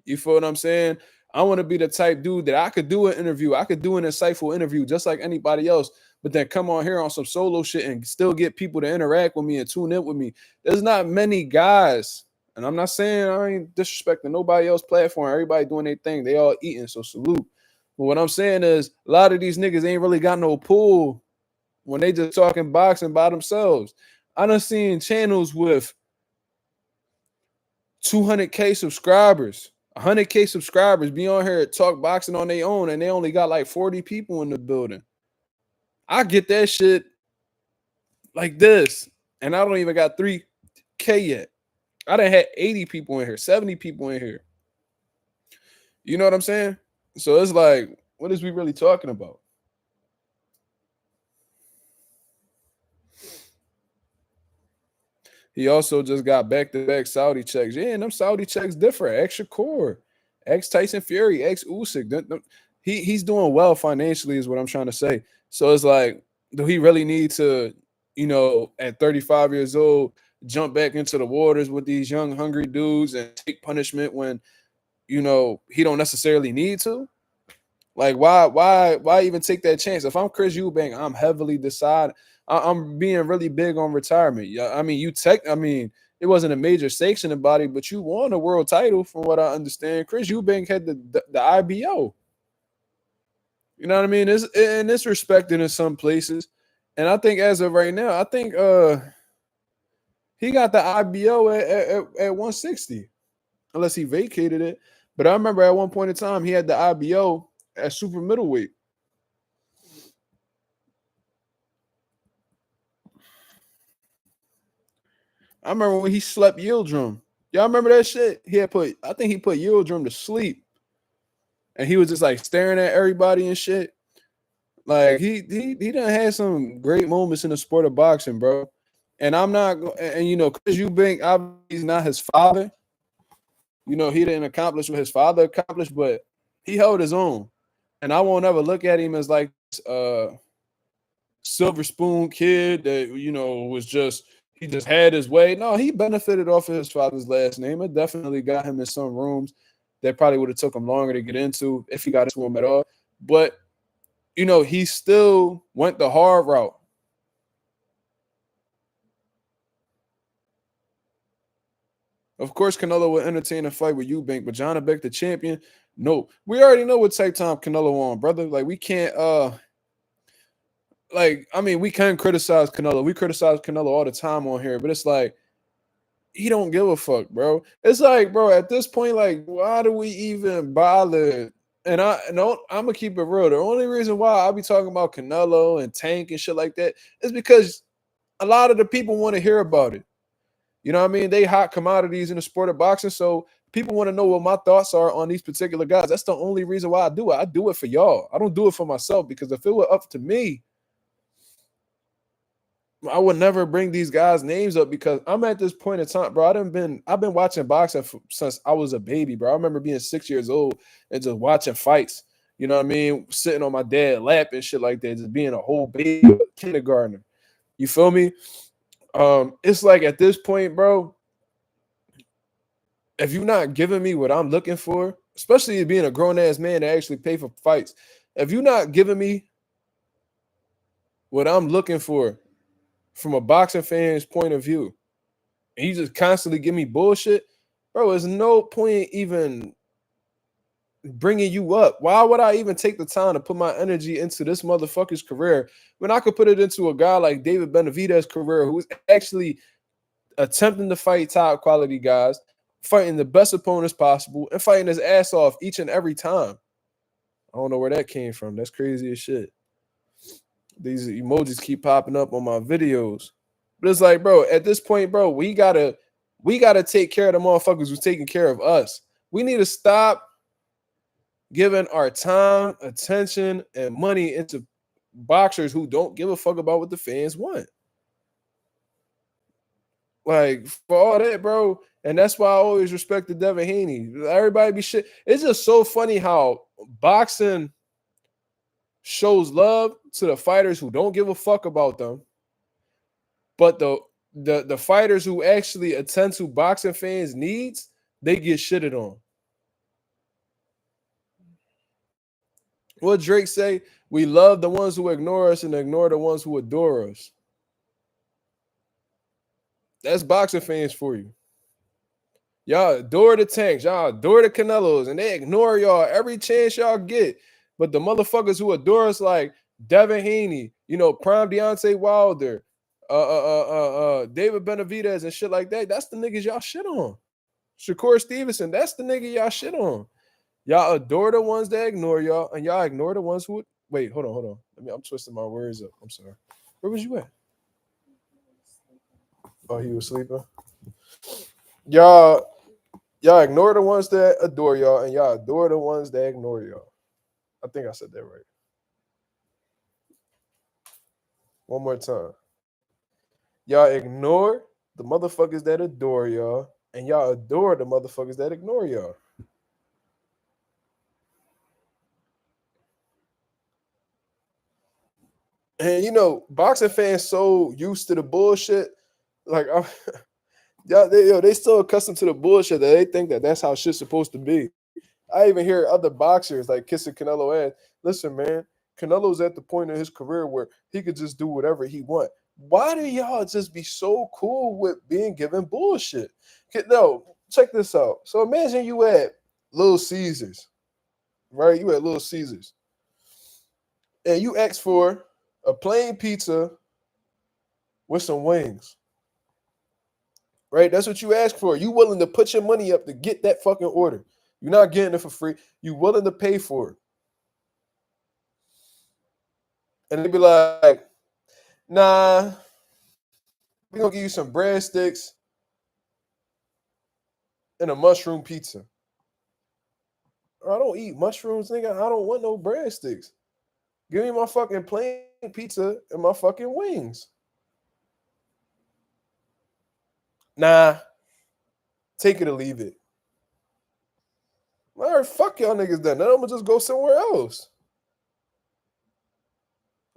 You feel what I'm saying? I want to be the type dude that I could do an interview. I could do an insightful interview just like anybody else, but then come on here on some solo shit and still get people to interact with me and tune in with me. There's not many guys, and I'm not saying I ain't disrespecting nobody else's platform. Everybody doing their thing. They all eating, so salute. But what I'm saying is a lot of these niggas ain't really got no pull when they just talking boxing by themselves. I done seen channels with 200K subscribers, 100K subscribers be on here talk boxing on their own, and they only got like 40 people in the building. I get that shit like this, and I don't even got 3K yet. I done had 80 people in here, 70 people in here. You know what I'm saying? So it's like, what is we really talking about? He also just got back-to-back Saudi checks. Yeah, and them Saudi checks different. Ex Shakur, ex Tyson Fury, ex Usyk. He's doing well financially is what I'm trying to say. So it's like, do he really need to, at 35 years old, jump back into the waters with these young, hungry dudes and take punishment when, he don't necessarily need to? Like, why even take that chance? If I'm Chris Eubank, I'm heavily decided. I'm being really big on retirement. I mean, it wasn't a major sanctioning body, but you won a world title from what I understand. Chris Eubank had the IBO. You know what I mean? It's respected in some places. And I think as of right now, I think he got the IBO at 160, unless he vacated it. But I remember at one point in time, he had the IBO at super middleweight. I remember when he slept Yildirim. Y'all remember that shit? I think he put Yildirim to sleep. And he was just like staring at everybody and shit. Like he done had some great moments in the sport of boxing, bro. And I'm not, and you know, because Eubank obviously he's not his father. You know, he didn't accomplish what his father accomplished, but he held his own. And I won't ever look at him as like silver spoon kid that, you know, was just he just had his way. No, he benefited off of his father's last name. It definitely got him in some rooms that probably would have took him longer to get into if he got into them at all. But you know, he still went the hard route. Of course, Canelo would entertain a fight with Eubank, but John Beck, the champion, no. We already know what type time Canelo on, brother. Like, we can't, we can criticize Canelo. We criticize Canelo all the time on here, but it's like, he don't give a fuck, bro. It's like, bro, at this point, like, why do we even bother? And I'm gonna keep it real. The only reason why I'll be talking about Canelo and Tank and shit like that is because a lot of the people want to hear about it. You know what I mean? They hot commodities in the sport of boxing, so people want to know what my thoughts are on these particular guys. That's the only reason why I do it. I do it for y'all. I don't do it for myself, because if it were up to me, I would never bring these guys' names up, because I'm at this point in time, bro. I've been watching boxing since I was a baby, bro. I remember being 6 years old and just watching fights. You know what I mean? Sitting on my dad's lap and shit like that, just being a whole baby kindergartner. You feel me? It's like at this point, bro, if you're not giving me what I'm looking for, especially being a grown-ass man that actually pay for fights, if you're not giving me what I'm looking for from a boxing fan's point of view, and you just constantly give me bullshit, bro, there's no point even bringing you up. Why would I even take the time to put my energy into this motherfucker's career when I could put it into a guy like David Benavidez's career, who's actually attempting to fight top quality guys, fighting the best opponents possible, and fighting his ass off each and every time? I don't know where that came from. That's crazy as shit. These emojis keep popping up on my videos. But it's like, bro, at this point, bro, we gotta take care of the motherfuckers who's taking care of us. We need to stop giving our time, attention, and money into boxers who don't give a fuck about what the fans want. Like, for all that, bro. And that's why I always respected Devin Haney. Everybody be shit. It's just so funny how boxing shows love to the fighters who don't give a fuck about them, but the fighters who actually attend to boxing fans' needs, they get shitted on. What Drake say? We love the ones who ignore us and ignore the ones who adore us. That's boxing fans for you. Y'all adore the Tanks. Y'all adore the Canelos, and they ignore y'all every chance y'all get. But the motherfuckers who adore us, like Devin Haney, you know, Prime Deontay Wilder, David Benavidez and shit like that, that's the niggas y'all shit on. Shakur Stevenson, that's the nigga y'all shit on. Y'all adore the ones that ignore y'all, and y'all ignore the ones who wait, hold on. I'm twisting my words up. I'm sorry. Where was you at? Oh, he was sleeping. Y'all ignore the ones that adore y'all, and y'all adore the ones that ignore y'all. I think I said that right. One more time. Y'all ignore the motherfuckers that adore y'all, and y'all adore the motherfuckers that ignore y'all. And you know, boxing fans so used to the bullshit, like they still accustomed to the bullshit that they think that that's how shit's supposed to be. I even hear other boxers like kissing Canelo ass. Listen, man, Canelo's at the point in his career where he could just do whatever he want. Why do y'all just be so cool with being given bullshit? No, check this out. So imagine you at Little Caesars, right? You at Little Caesars, and you ask for a plain pizza with some wings, right? That's what you ask for. You willing to put your money up to get that fucking order. You're not getting it for free. You willing to pay for it. And they be like, nah, we're going to give you some breadsticks and a mushroom pizza. I don't eat mushrooms, nigga. I don't want no breadsticks. Give me my fucking plain pizza and my fucking wings. Nah, take it or leave it. All right, fuck y'all niggas then. Then I'm going to just go somewhere else.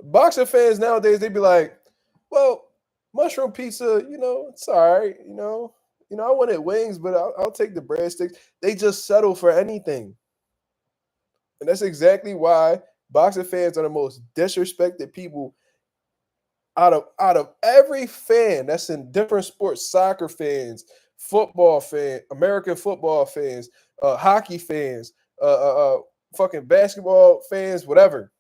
Boxing fans nowadays, they be like, well, mushroom pizza, it's all right. I wanted wings, but I'll take the breadsticks. They just settle for anything. And that's exactly why boxing fans are the most disrespected people out of every fan that's in different sports. Soccer fans, football fans, American football fans, hockey fans, fucking basketball fans, whatever.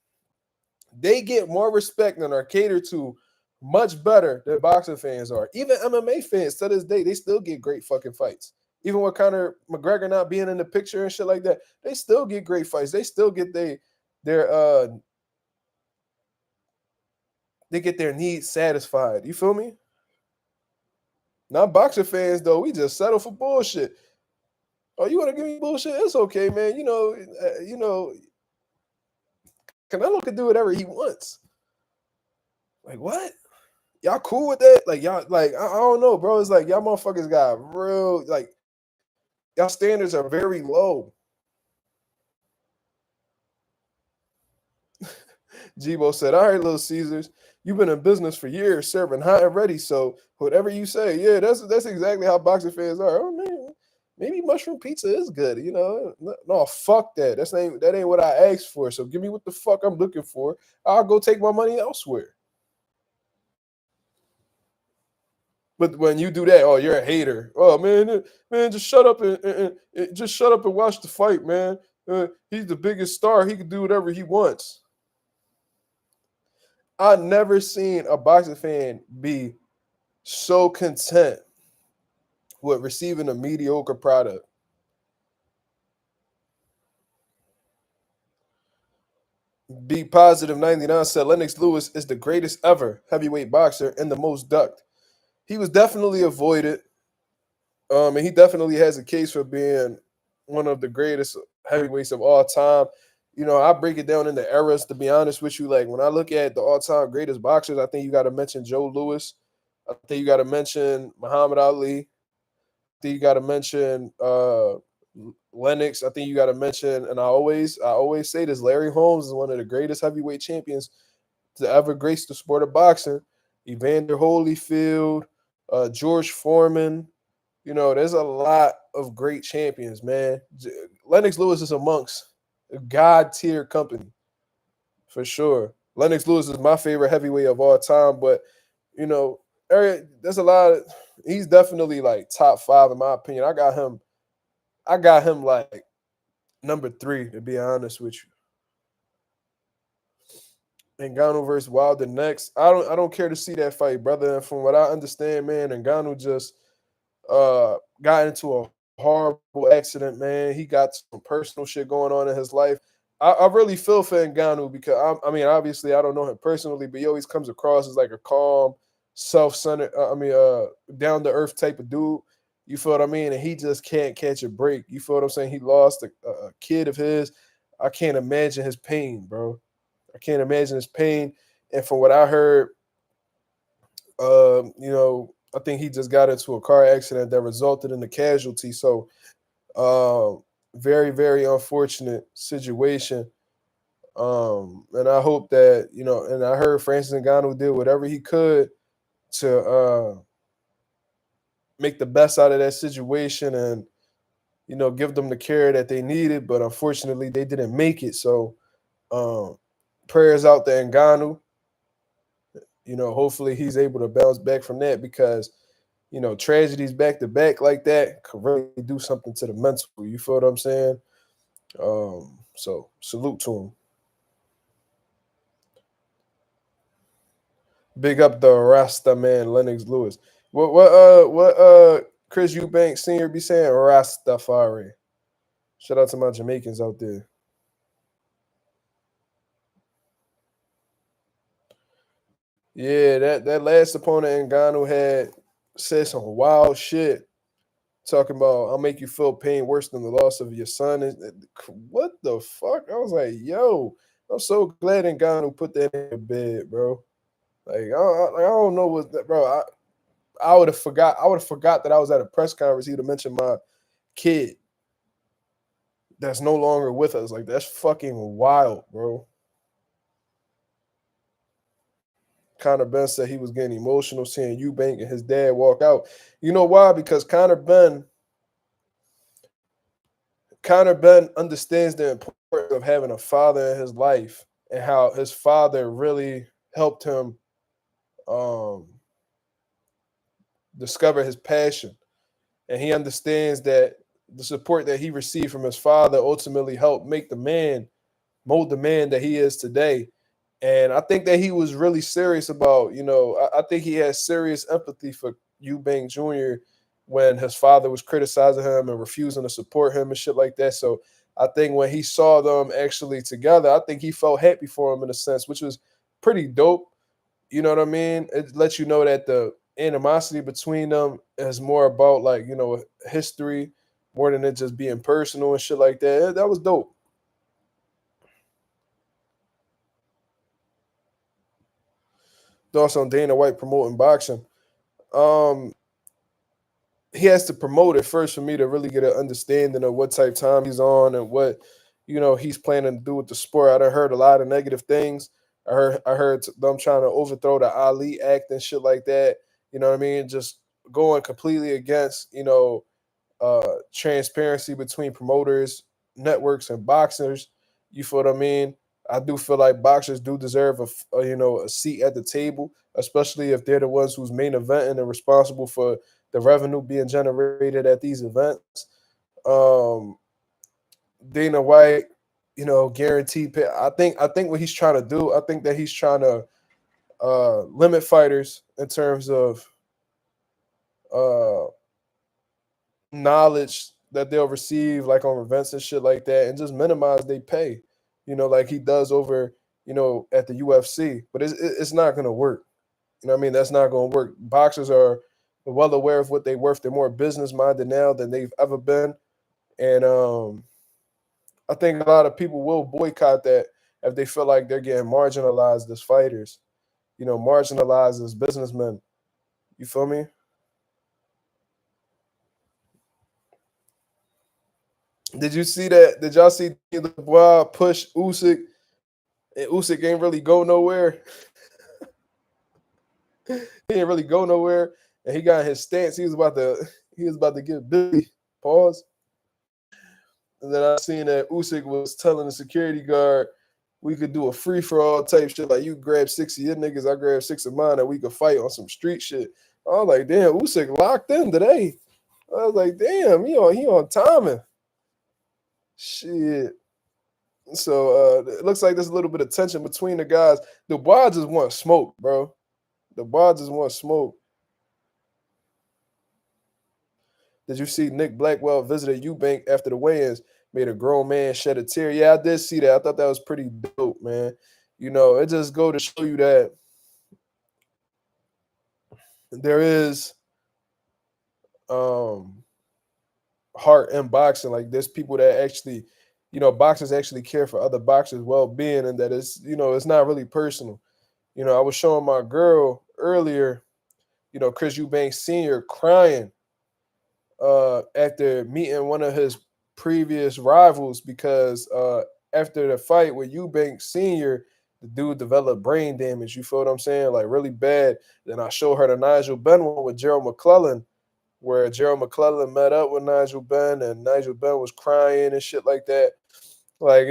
They get more respect and are catered to much better than boxing fans are. Even MMA fans to this day, they still get great fucking fights. Even with Conor McGregor not being in the picture and shit like that, they still get great fights. They still get their needs satisfied. You feel me? Not boxing fans though. We just settle for bullshit. Oh, you want to give me bullshit? It's okay, man. Canelo can do whatever he wants. Like what? Y'all cool with that? Like y'all, like I don't know, bro. It's like y'all motherfuckers got real, like y'all standards are very low. Jibo said, "All right, Little Caesars, you've been in business for years, serving hot and ready. So whatever you say, yeah, that's exactly how boxing fans are. Oh man, maybe mushroom pizza is good. No, fuck that. That ain't what I asked for. So give me what the fuck I'm looking for. I'll go take my money elsewhere." But when you do that, oh, you're a hater. Oh man, just shut up and just shut up and watch the fight, man. He's the biggest star. He can do whatever he wants. I never seen a boxing fan be so content with receiving a mediocre product. Be Positive 99 said Lennox Lewis is the greatest ever heavyweight boxer and the most ducked. He was definitely avoided. And he definitely has a case for being one of the greatest heavyweights of all time. I break it down into eras, to be honest with you. Like, when I look at the all-time greatest boxers, I think you got to mention Joe Louis. I think you got to mention Muhammad Ali. I think you got to mention Lennox. I think you got to mention, and I always say this, Larry Holmes is one of the greatest heavyweight champions to ever grace the sport of boxing. Evander Holyfield, George Foreman. There's a lot of great champions, man. Lennox Lewis is amongst a god-tier company, for sure. Lennox Lewis is my favorite heavyweight of all time, but, there's a lot of – he's definitely, like, top 5 in my opinion. I got him like, number 3, to be honest with you. Ngannou versus Wilder next. I don't care to see that fight, brother. And from what I understand, man, Ngannou just – got into a horrible accident, man. He got some personal shit going on in his life. I really feel for Ngannou because, I mean, obviously I don't know him personally, but he always comes across as like a calm, self-centered, down-to-earth type of dude. You feel what I mean? And he just can't catch a break. You feel what I'm saying? He lost a kid of his. I can't imagine his pain, bro. I can't imagine his pain. And from what I heard, I think he just got into a car accident that resulted in a casualty. So, very, very unfortunate situation. And I hope that, and I heard Francis Ngannou did whatever he could to make the best out of that situation and, give them the care that they needed. But unfortunately, they didn't make it. So, prayers out to Ngannou. hopefully he's able to bounce back from that because, tragedies back to back like that could really do something to the mental. You feel what I'm saying? So salute to him. Big up the Rasta man, Lennox Lewis. What Chris Eubank Sr. be saying? Rastafari. Shout out to my Jamaicans out there. Yeah, that last opponent Ngannou had said some wild shit. Talking about I'll make you feel pain worse than the loss of your son. What the fuck? I was like, yo, I'm so glad Ngannou put that in bed, bro. Like I don't know what that, bro. I would have forgot. I would have forgot that I was at a press conference. He'd have mentioned my kid that's no longer with us. Like that's fucking wild, bro. Conor Ben said he was getting emotional seeing Eubank and his dad walk out. You know why? Because Conor Ben understands the importance of having a father in his life and how his father really helped him discover his passion. And he understands that the support that he received from his father ultimately helped mold the man that he is today. And I think that he was really serious about, I think he had serious empathy for Eubank Jr. when his father was criticizing him and refusing to support him and shit like that. So I think when he saw them actually together, I think he felt happy for him in a sense, which was pretty dope. You know what I mean? It lets you know that the animosity between them is more about like, history more than it just being personal and shit like that. That was dope. Thoughts on Dana White promoting boxing? He has to promote it first for me to really get an understanding of what type time he's on and what he's planning to do with the sport. I done heard a lot of negative things. I heard them trying to overthrow the Ali Act and shit like that. You know what I mean? Just going completely against transparency between promoters, networks, and boxers. You feel what I mean? I do feel like boxers do deserve a seat at the table, especially if they're the ones who's main eventing and responsible for the revenue being generated at these events. Dana White, guaranteed pay. I think what he's trying to do, I think that he's trying to limit fighters in terms of knowledge that they'll receive like on events and shit like that and just minimize they pay, like he does over, at the UFC. But it's not going to work. You know what I mean? That's not going to work. Boxers are well aware of what they're worth. They're more business minded now than they've ever been. And I think a lot of people will boycott that if they feel like they're getting marginalized as fighters, marginalized as businessmen. You feel me? Did you see that? Did y'all see the boy push Usyk? And Usyk ain't really go nowhere. He didn't really go nowhere, and he got his stance. He was about to get Billy. Pause. And then I seen that Usyk was telling the security guard we could do a free for all type shit. Like you grab 6 of your niggas, I grab 6 of mine, and we could fight on some street shit. I was like, damn, Usyk locked in today. I was like, damn, he on timing. Shit. So it looks like there's a little bit of tension between the guys. The Dubois just want smoke, bro. The Dubois just want smoke. Did you see Nick Blackwell visited Eubank after the weigh-ins? Made a grown man shed a tear. Yeah, I did see that. I thought that was pretty dope, man. It just go to show you that there is heart in boxing. Like there's people that actually, boxers actually care for other boxers' well-being, and that it's not really personal. I was showing my girl earlier, Chris Eubank Sr. crying after meeting one of his previous rivals because after the fight with Eubank Sr., the dude developed brain damage. You feel what I'm saying? Like really bad. Then I showed her the Nigel Benn one with Gerald McClellan, where Gerald McClellan met up with Nigel Benn and Nigel Benn was crying and shit like that. Like,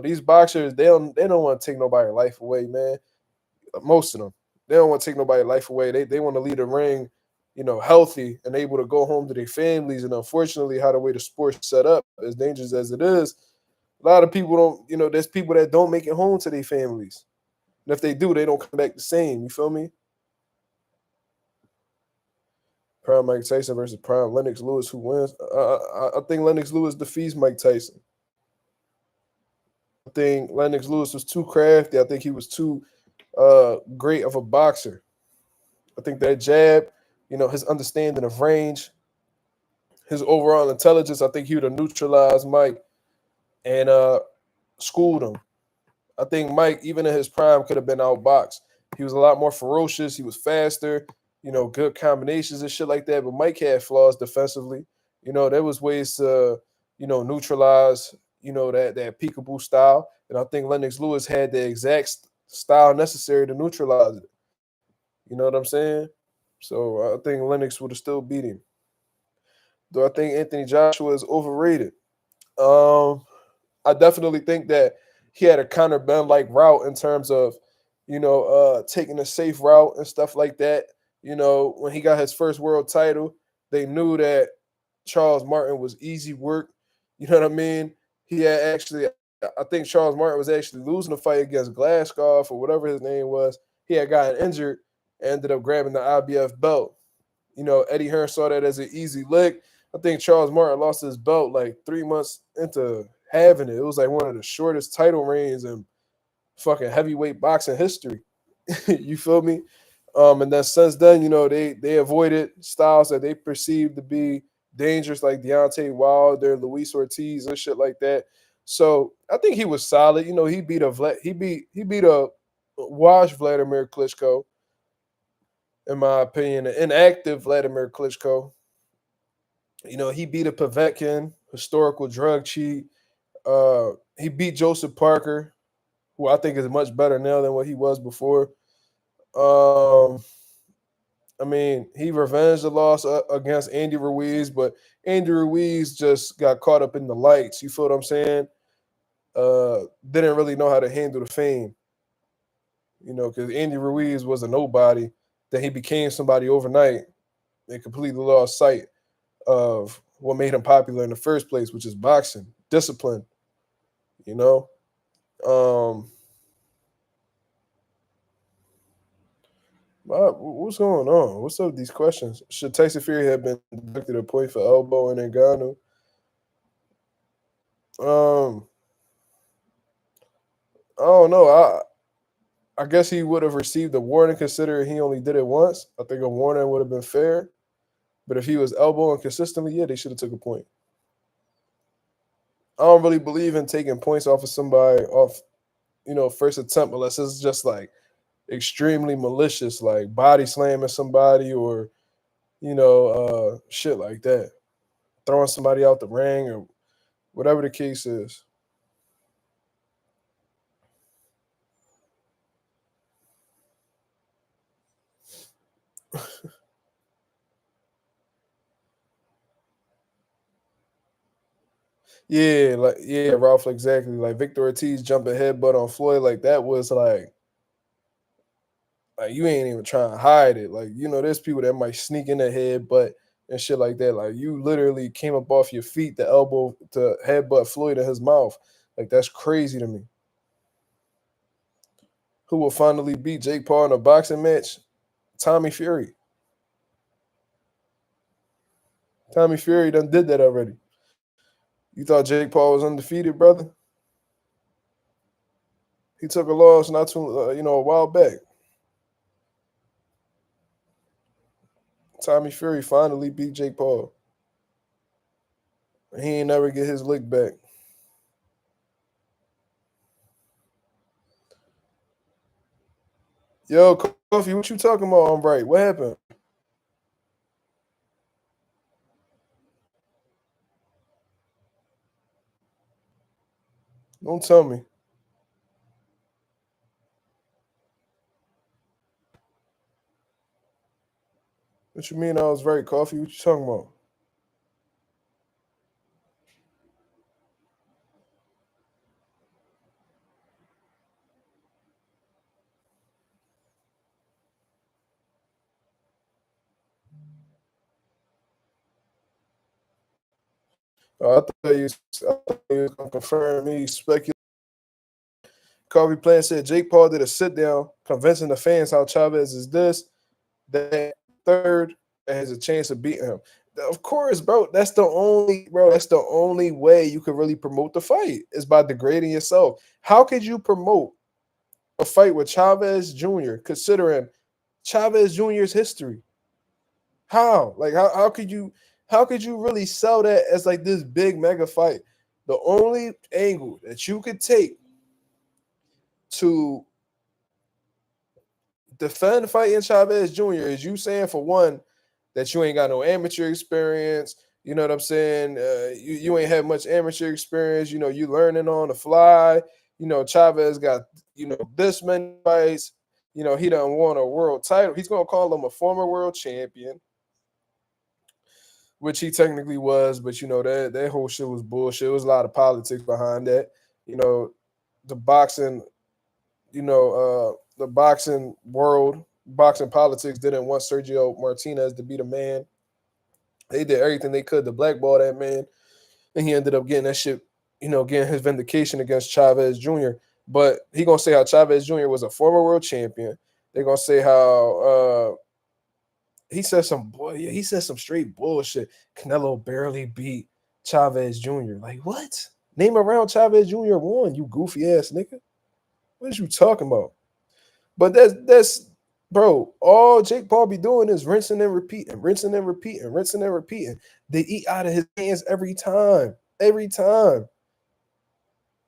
these boxers, they don't want to take nobody's life away, man. Most of them. They don't want to take nobody's life away. They want to leave the ring, healthy and able to go home to their families. And unfortunately, how the way the sport's set up, as dangerous as it is, a lot of people don't, there's people that don't make it home to their families. And if they do, they don't come back the same. You feel me? Prime Mike Tyson versus Prime Lennox Lewis. Who wins? I think Lennox Lewis defeats Mike Tyson. I think Lennox Lewis was too crafty. I think he was too great of a boxer. I think that jab, his understanding of range, his overall intelligence, I think he would have neutralized Mike and schooled him. I think Mike, even in his prime, could have been outboxed. He was a lot more ferocious. He was faster, good combinations and shit like that. But Mike had flaws defensively. There was ways to, neutralize, that peekaboo style. And I think Lennox Lewis had the exact style necessary to neutralize it. You know what I'm saying? So I think Lennox would have still beat him. Though I think Anthony Joshua is overrated. I definitely think that he had a Conor Ben-like route in terms of, taking a safe route and stuff like that. When he got his first world title, they knew that Charles Martin was easy work. You know what I mean? He had actually, I think Charles Martin was actually losing the fight against Glasgow or whatever his name was. He had gotten injured and ended up grabbing the IBF belt. Eddie Hearn saw that as an easy lick. I think Charles Martin lost his belt like 3 months into having it. It was like one of the shortest title reigns in fucking heavyweight boxing history. You feel me? And then since then, they avoided styles that they perceived to be dangerous, like Deontay Wilder, Luis Ortiz, and shit like that. So I think he was solid. He beat a washed Vladimir Klitschko, in my opinion, an inactive Vladimir Klitschko. He beat a Povetkin, historical drug cheat. He beat Joseph Parker, who I think is much better now than what he was before. He revenged the loss against Andy Ruiz, but Andy Ruiz just got caught up in the lights. You feel what I'm saying? Didn't really know how to handle the fame. Because Andy Ruiz was a nobody. Then he became somebody overnight and completely lost sight of what made him popular in the first place, which is boxing, discipline. What's going on? What's up with these questions? Should Tyson Fury have been deducted a point for elbow and Ngannou? I don't know. I guess he would have received a warning considering he only did it once. I think a warning would have been fair. But if he was elbowing consistently, yeah, they should have took a point. I don't really believe in taking points off of somebody off, first attempt unless it's just like extremely malicious, like body slamming somebody or, shit like that. Throwing somebody out the ring or whatever the case is. Yeah, Ralph, exactly. Like Victor Ortiz jumping headbutt on Floyd, like that was like you ain't even trying to hide it. Like, there's people that might sneak in the headbutt and shit like that. Like you literally came up off your feet, the elbow to headbutt Floyd in his mouth. Like that's crazy to me. Who will finally beat Jake Paul in a boxing match? Tommy Fury. Tommy Fury done did that already. You thought Jake Paul was undefeated, brother? He took a loss not too, a while back. Tommy Fury finally beat Jake Paul. He ain't never get his lick back. Yo, Kofi, what you talking about on right? What happened? Don't tell me. What you mean I was right, Coffee? What you talking about? I thought you was gonna confirm me. Speculate. Kobe Plant said Jake Paul did a sit down, convincing the fans how Chavez is this, that, third, and has a chance of beating him. Of course, bro. That's the only way you can really promote the fight is by degrading yourself. How could you promote a fight with Chavez Jr. considering Chavez Jr.'s history? How? Like how could you really sell that as like this big mega fight? The only angle that you could take to defend fighting Chavez Jr. is you saying, for one, that you ain't got no amateur experience. You know what I'm saying? You ain't had much amateur experience. You know, you learning on the fly. You know, Chavez got, this many fights. You know, he done won a world title. He's going to call him a former world champion, which he technically was. But, that whole shit was bullshit. There was a lot of politics behind that. The boxing, the boxing world, boxing politics didn't want Sergio Martinez to be the man. They did everything they could to blackball that man, and he ended up getting that shit, getting his vindication against Chavez Jr. But he gonna say how Chavez Jr. was a former world champion. They're gonna say how he said some straight bullshit. Canelo barely beat Chavez Jr. Like what? Name a round Chavez Jr. won, you goofy ass nigga. What is you talking about? But that's bro, all Jake Paul be doing is rinsing and repeating, rinsing and repeating, rinsing and repeating. They eat out of his hands every time. Every time.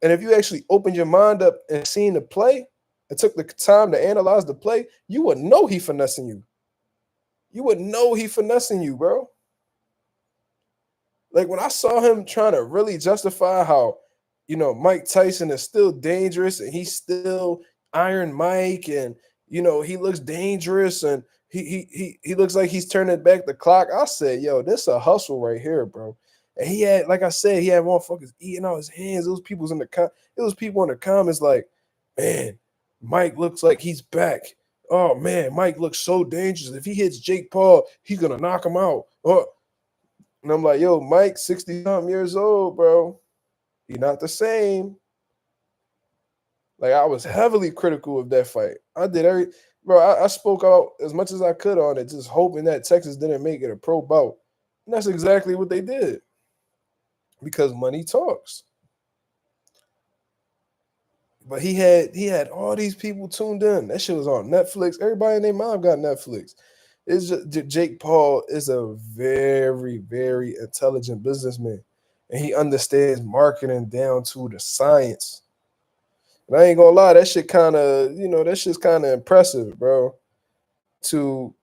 And if you actually opened your mind up and seen the play and took the time to analyze the play, you would know he finessing you. You would know he finessing you, bro. Like when I saw him trying to really justify how, Mike Tyson is still dangerous and he's still Iron Mike, and he looks dangerous and he looks like he's turning back the clock. I said, yo, this a hustle right here, bro. And he had, like I said, he had motherfuckers eating out his hands. It was people in the comments like, man, Mike looks like he's back. Oh man, Mike looks so dangerous. If he hits Jake Paul, he's gonna knock him out. Oh. And I'm like, yo, Mike, 60-something years old, bro. He's not the same. Like, I was heavily critical of that fight. I spoke out as much as I could on it, just hoping that Texas didn't make it a pro bout. And that's exactly what they did. Because money talks. But he had all these people tuned in. That shit was on Netflix. Everybody and their mom got Netflix. It's just, Jake Paul is a very, very intelligent businessman. And he understands marketing down to the science. And I ain't gonna lie, that shit that shit's kind of impressive, bro. To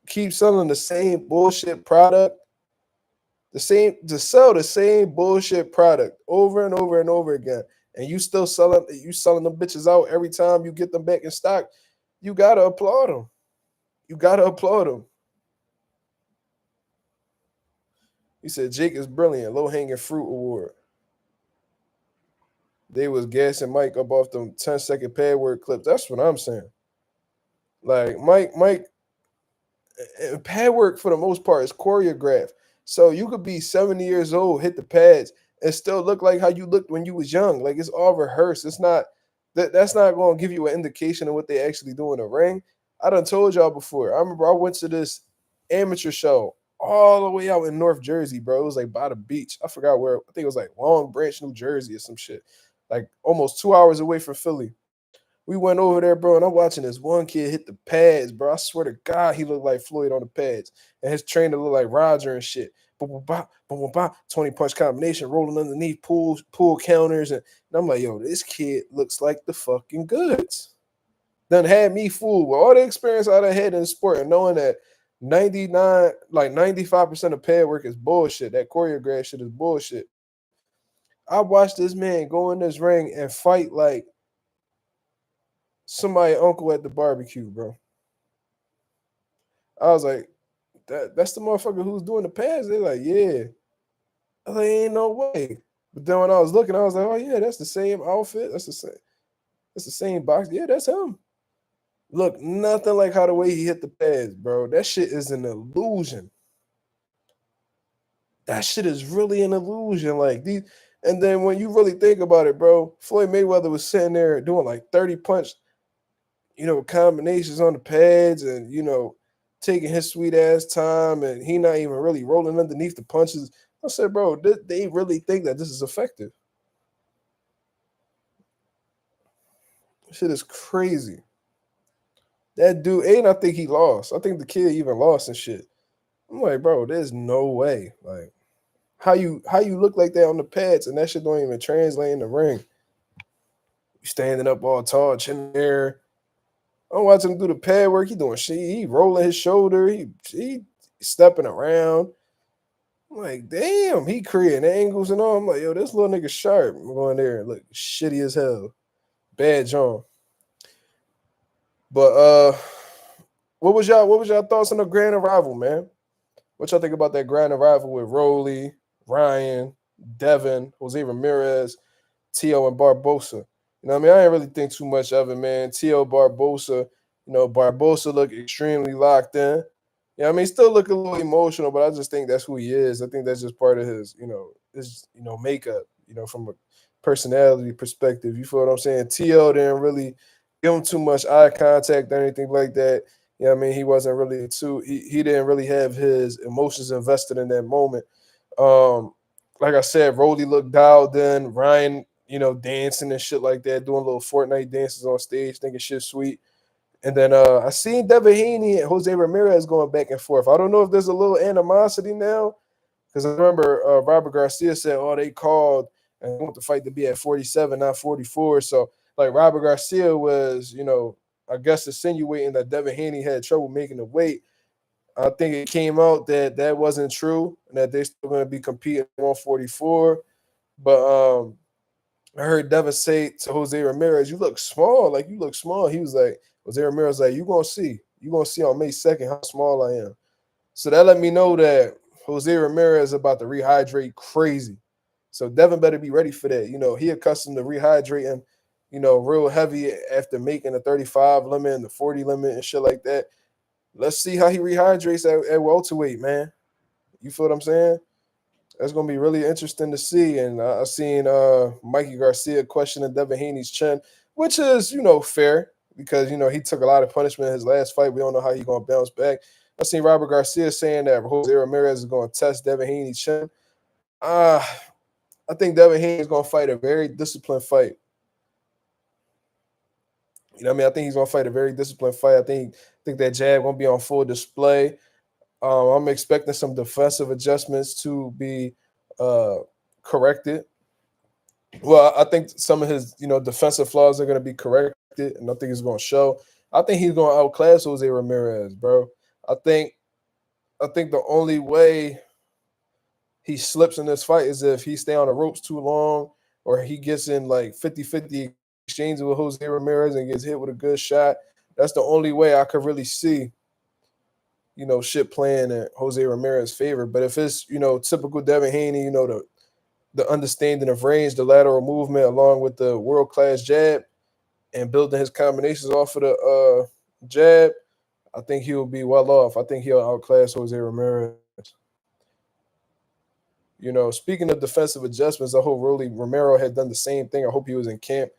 keep selling the same bullshit product, to sell the same bullshit product over and over and over again, and you selling them bitches out every time you get them back in stock, you gotta applaud them. You gotta applaud them. He said Jake is brilliant, low-hanging fruit award. They was gassing Mike up off them 10-second pad work clips. That's what I'm saying. Like Mike, pad work for the most part is choreographed. So you could be 70 years old, hit the pads, and still look like how you looked when you was young. Like it's all rehearsed. It's not that's not going to give you an indication of what they actually do in the ring. I done told y'all before. I remember I went to this amateur show all the way out in North Jersey, bro. It was like by the beach. I forgot where. I think it was like Long Branch, New Jersey or some shit. Like almost 2 hours away from Philly. We went over there, bro, and I'm watching this one kid hit the pads, bro. I swear to God, he looked like Floyd on the pads. And his trainer looked like Roger and shit. 20-punch combination, rolling underneath, pull counters. And I'm like, yo, this kid looks like the fucking goods. Done had me fooled with all the experience I done had in the sport and knowing that 95% of pad work is bullshit. That choreograph shit is bullshit. I watched this man go in this ring and fight like somebody uncle at the barbecue, bro. I was like, that's the motherfucker who's doing the pads. They're like, yeah. I was like, ain't no way. But then when I was looking, I was like, oh yeah, that's the same outfit. That's the same box. Yeah, that's him. Look, nothing like how the way he hit the pads, bro. That shit is an illusion. that shit is really an illusion. Like these, and then when you really think about it, bro, Floyd Mayweather was sitting there doing like 30 punch, combinations on the pads, and taking his sweet ass time, and he not even really rolling underneath the punches. I said, bro, they really think that this is effective. Shit is crazy. That dude, and I think he lost. I think the kid even lost and shit. I'm like, bro, there's no way. Like, how you look like that on the pads, and that shit don't even translate in the ring. Standing up all tall, chin there. I'm watching him do the pad work. He doing shit. He rolling his shoulder. He stepping around. I'm like, damn, he creating angles and all. I'm like, yo, this little nigga sharp. I'm going there and look shitty as hell. Bad John. But what was y'all thoughts on the grand arrival, man? What y'all think about that grand arrival with Rolly, Ryan, Devin, Jose Ramirez, Teo, and Barbosa? You know what I mean? I didn't really think too much of it, man. Teo, Barbosa, Barbosa looked extremely locked in. Yeah, I mean, still look a little emotional, but I just think that's who he is. I think that's just part of his, makeup, from a personality perspective. You feel what I'm saying? Teo didn't really give him too much eye contact or anything like that. You know what I mean? He wasn't really he didn't really have his emotions invested in that moment. Like I said, Rolly looked dialed in. Ryan, dancing and shit like that, doing little Fortnite dances on stage, thinking shit sweet. And then I seen Devin Haney and Jose Ramirez going back and forth. I don't know if there's a little animosity now, because I remember Robert Garcia said, "Oh, they called and they want the fight to be at 47, not 44." So, like, Robert Garcia was, I guess insinuating that Devin Haney had trouble making the weight. I think it came out that that wasn't true and that they're still going to be competing at 144. But I heard Devin say to Jose Ramirez, "You look small. Like, you look small." He was like, Jose Ramirez, like, "You're going to see. You're going to see on May 2nd how small I am." So that let me know that Jose Ramirez is about to rehydrate crazy. So Devin better be ready for that. He accustomed to rehydrating, real heavy after making the 35 limit and the 40 limit and shit like that. Let's see how he rehydrates at welterweight, man. You feel what I'm saying? That's gonna be really interesting to see. And I seen Mikey Garcia questioning Devin Haney's chin, which is fair because he took a lot of punishment in his last fight. We don't know how he's gonna bounce back. I seen Robert Garcia saying that Jose Ramirez is gonna test Devin Haney's chin. I think Devin Haney is gonna fight a very disciplined fight. You know what I mean? I think he's gonna fight a very disciplined fight. I think that jab gonna be on full display. I'm expecting some defensive adjustments to be corrected. Well, I think some of his, defensive flaws are going to be corrected, and I think it's going to show. I think he's going to outclass Jose Ramirez, bro. I think the only way he slips in this fight is if he stay on the ropes too long or he gets in like 50-50 exchanges with Jose Ramirez and gets hit with a good shot. That's the only way I could really see shit playing in Jose Ramirez's favor. But if it's, typical Devin Haney, the understanding of range, the lateral movement, along with the world-class jab and building his combinations off of the jab, I think he'll be well off. I think he'll outclass Jose Ramirez. Speaking of defensive adjustments, I hope Rolly Romero had done the same thing. I hope he was in camp,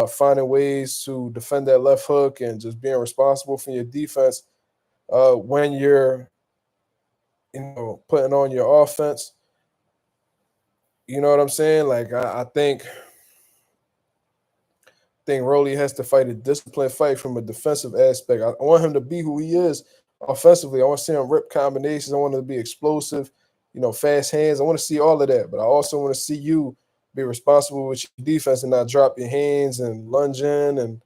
finding ways to defend that left hook and just being responsible for your defense when you're, putting on your offense. You know what I'm saying? Like, I think Rolly has to fight a disciplined fight from a defensive aspect. I want him to be who he is offensively. I want to see him rip combinations. I want him to be explosive, fast hands. I want to see all of that. But I also want to see you be responsible with your defense and not drop your hands and lunge in and,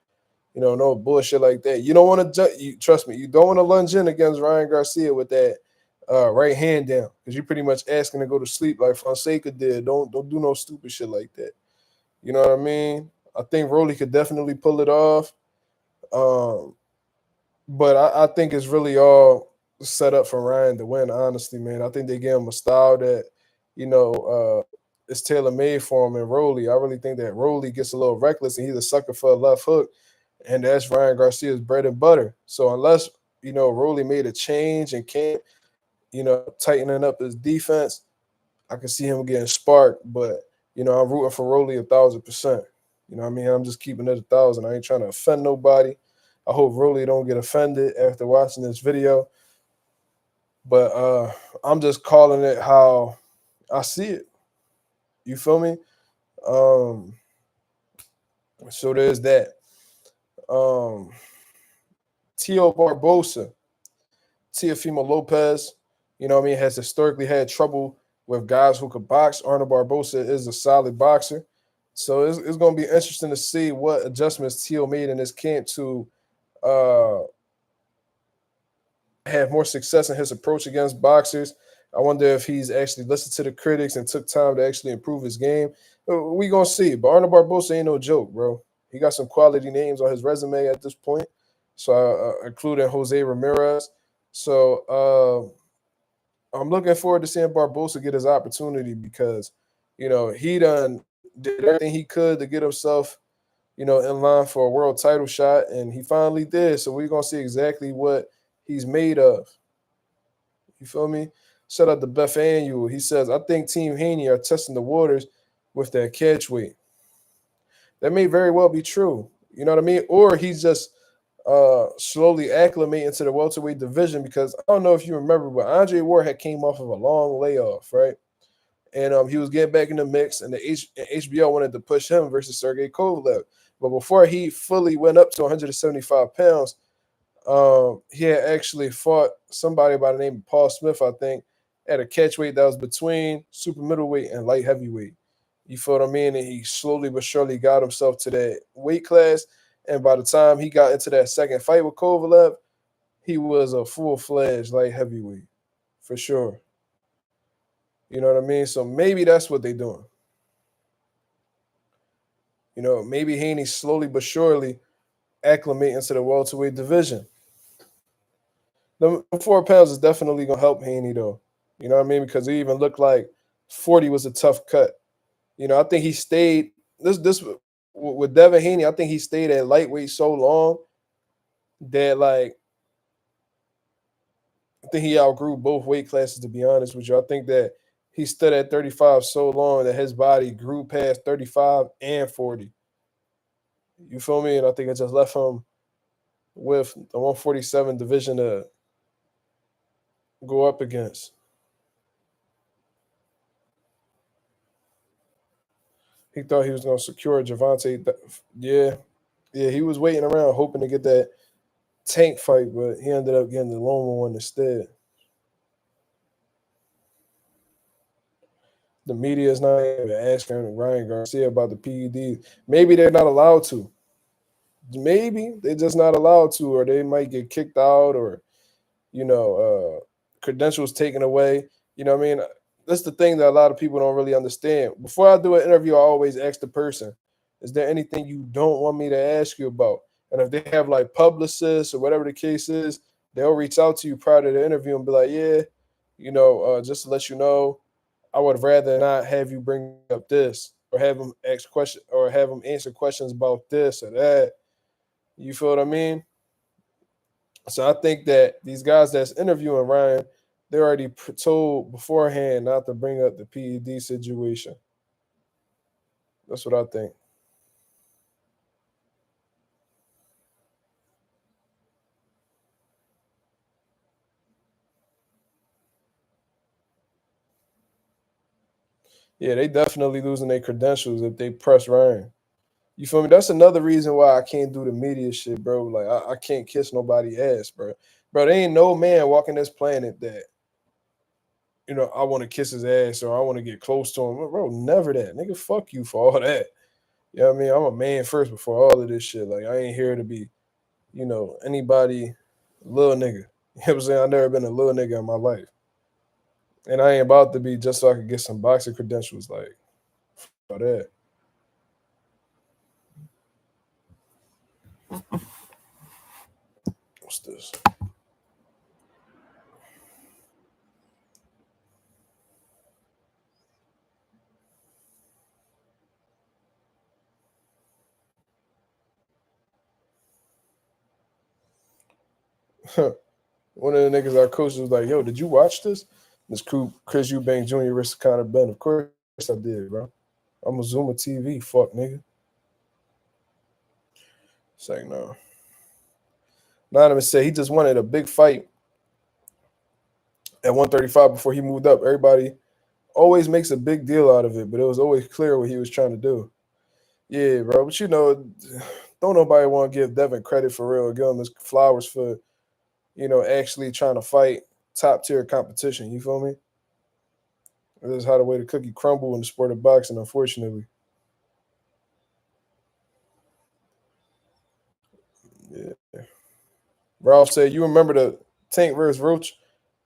no bullshit like that. You don't want to trust me. You don't want to lunge in against Ryan Garcia with that right hand down because you're pretty much asking to go to sleep like Fonseca did. Don't do no stupid shit like that. You know what I mean? I think Rolly could definitely pull it off. But I think it's really all set up for Ryan to win, honestly, man. I think they gave him a style that, is tailor-made for him and Rolly. I really think that Rolly gets a little reckless and he's a sucker for a left hook. And that's Ryan Garcia's bread and butter. So unless, Rolly made a change and can't, tightening up his defense, I can see him getting sparked, but I'm rooting for Rolly 1,000%. You know what I mean? I'm just keeping it 1,000. I ain't trying to offend nobody. I hope Rolly don't get offended after watching this video. But I'm just calling it how I see it. You feel me? So there's that. Tio Barbosa, Teofimo Lopez, has historically had trouble with guys who could box. Arnold Barbosa is a solid boxer. So it's going to be interesting to see what adjustments Tio made in this camp to have more success in his approach against boxers. I wonder if he's actually listened to the critics and took time to actually improve his game. We going to see. But Arnold Barbosa ain't no joke, bro. He got some quality names on his resume at this point. So including Jose Ramirez. So I'm looking forward to seeing Barbosa get his opportunity because, he done did everything he could to get himself, in line for a world title shot, and he finally did. So we're going to see exactly what he's made of. You feel me? Shout out to Beth Annual. He says, I think Team Haney are testing the waters with that catch weight. That may very well be true. You know what I mean? Or he's just slowly acclimating to the welterweight division because I don't know if you remember, but Andre Ward had came off of a long layoff, right? And he was getting back in the mix, and HBO wanted to push him versus Sergey Kovalev. But before he fully went up to 175 pounds, he had actually fought somebody by the name of Paul Smith, I think, at a catch weight that was between super middleweight and light heavyweight. You feel what I mean? And he slowly but surely got himself to that weight class. And by the time he got into that second fight with Kovalev, he was a full-fledged light heavyweight, for sure. You know what I mean? So maybe that's what they're doing. Maybe Haney slowly but surely acclimating to the welterweight division. The 4 pounds is definitely going to help Haney, though. You know what I mean? Because he even looked like 40 was a tough cut. I think he stayed this with Devin Haney. I think he stayed at lightweight so long that I think he outgrew both weight classes. To be honest with you, I think that he stood at 35 so long that his body grew past 35 and 40. You feel me? And I think it just left him with the 147 division to go up against. He thought he was going to secure Javante. Yeah, he was waiting around hoping to get that Tank fight, but he ended up getting the Loma one instead. The media is not even asking Ryan Garcia about the PED. Maybe they're not allowed to. Maybe they're just not allowed to, or they might get kicked out, or credentials taken away. You know what I mean? That's the thing that a lot of people don't really understand. Before I do an interview, I always ask the person, is there anything you don't want me to ask you about? And if they have like publicists or whatever the case is, they'll reach out to you prior to the interview and be like, yeah, just to let you know, I would rather not have you bring up this or have them ask questions or have them answer questions about this or that. You feel what I mean? So I think that these guys that's interviewing Ryan, they're already told beforehand not to bring up the PED situation. That's what I think. Yeah, they definitely losing their credentials if they press Ryan. You feel me? That's another reason why I can't do the media shit, bro. Like I can't kiss nobody ass, bro. Bro, there ain't no man walking this planet that I want to kiss his ass or I want to get close to him. Bro, never that. Nigga, fuck you for all that. You know what I mean? I'm a man first before all of this shit. Like, I ain't here to be, anybody little nigga. You know what I'm saying? I've never been a little nigga in my life. And I ain't about to be just so I could get some boxing credentials. Like, for that. What's this? One of the niggas our coach was like, yo, did you watch this? This crew, Chris Eubank Jr. versus Connor Ben. Of course I did, bro. I'm a Zuma TV, fuck nigga. Say no. Anonymous said he just wanted a big fight at 135 before he moved up. Everybody always makes a big deal out of it, but it was always clear what he was trying to do. Yeah, bro. But you know, don't nobody want to give Devin credit for real. Give him his flowers for, you know, actually trying to fight top tier competition. You feel me? This is how the way the cookie crumble in the sport of boxing, unfortunately. Yeah. Ralph said, you remember the Tank versus Roach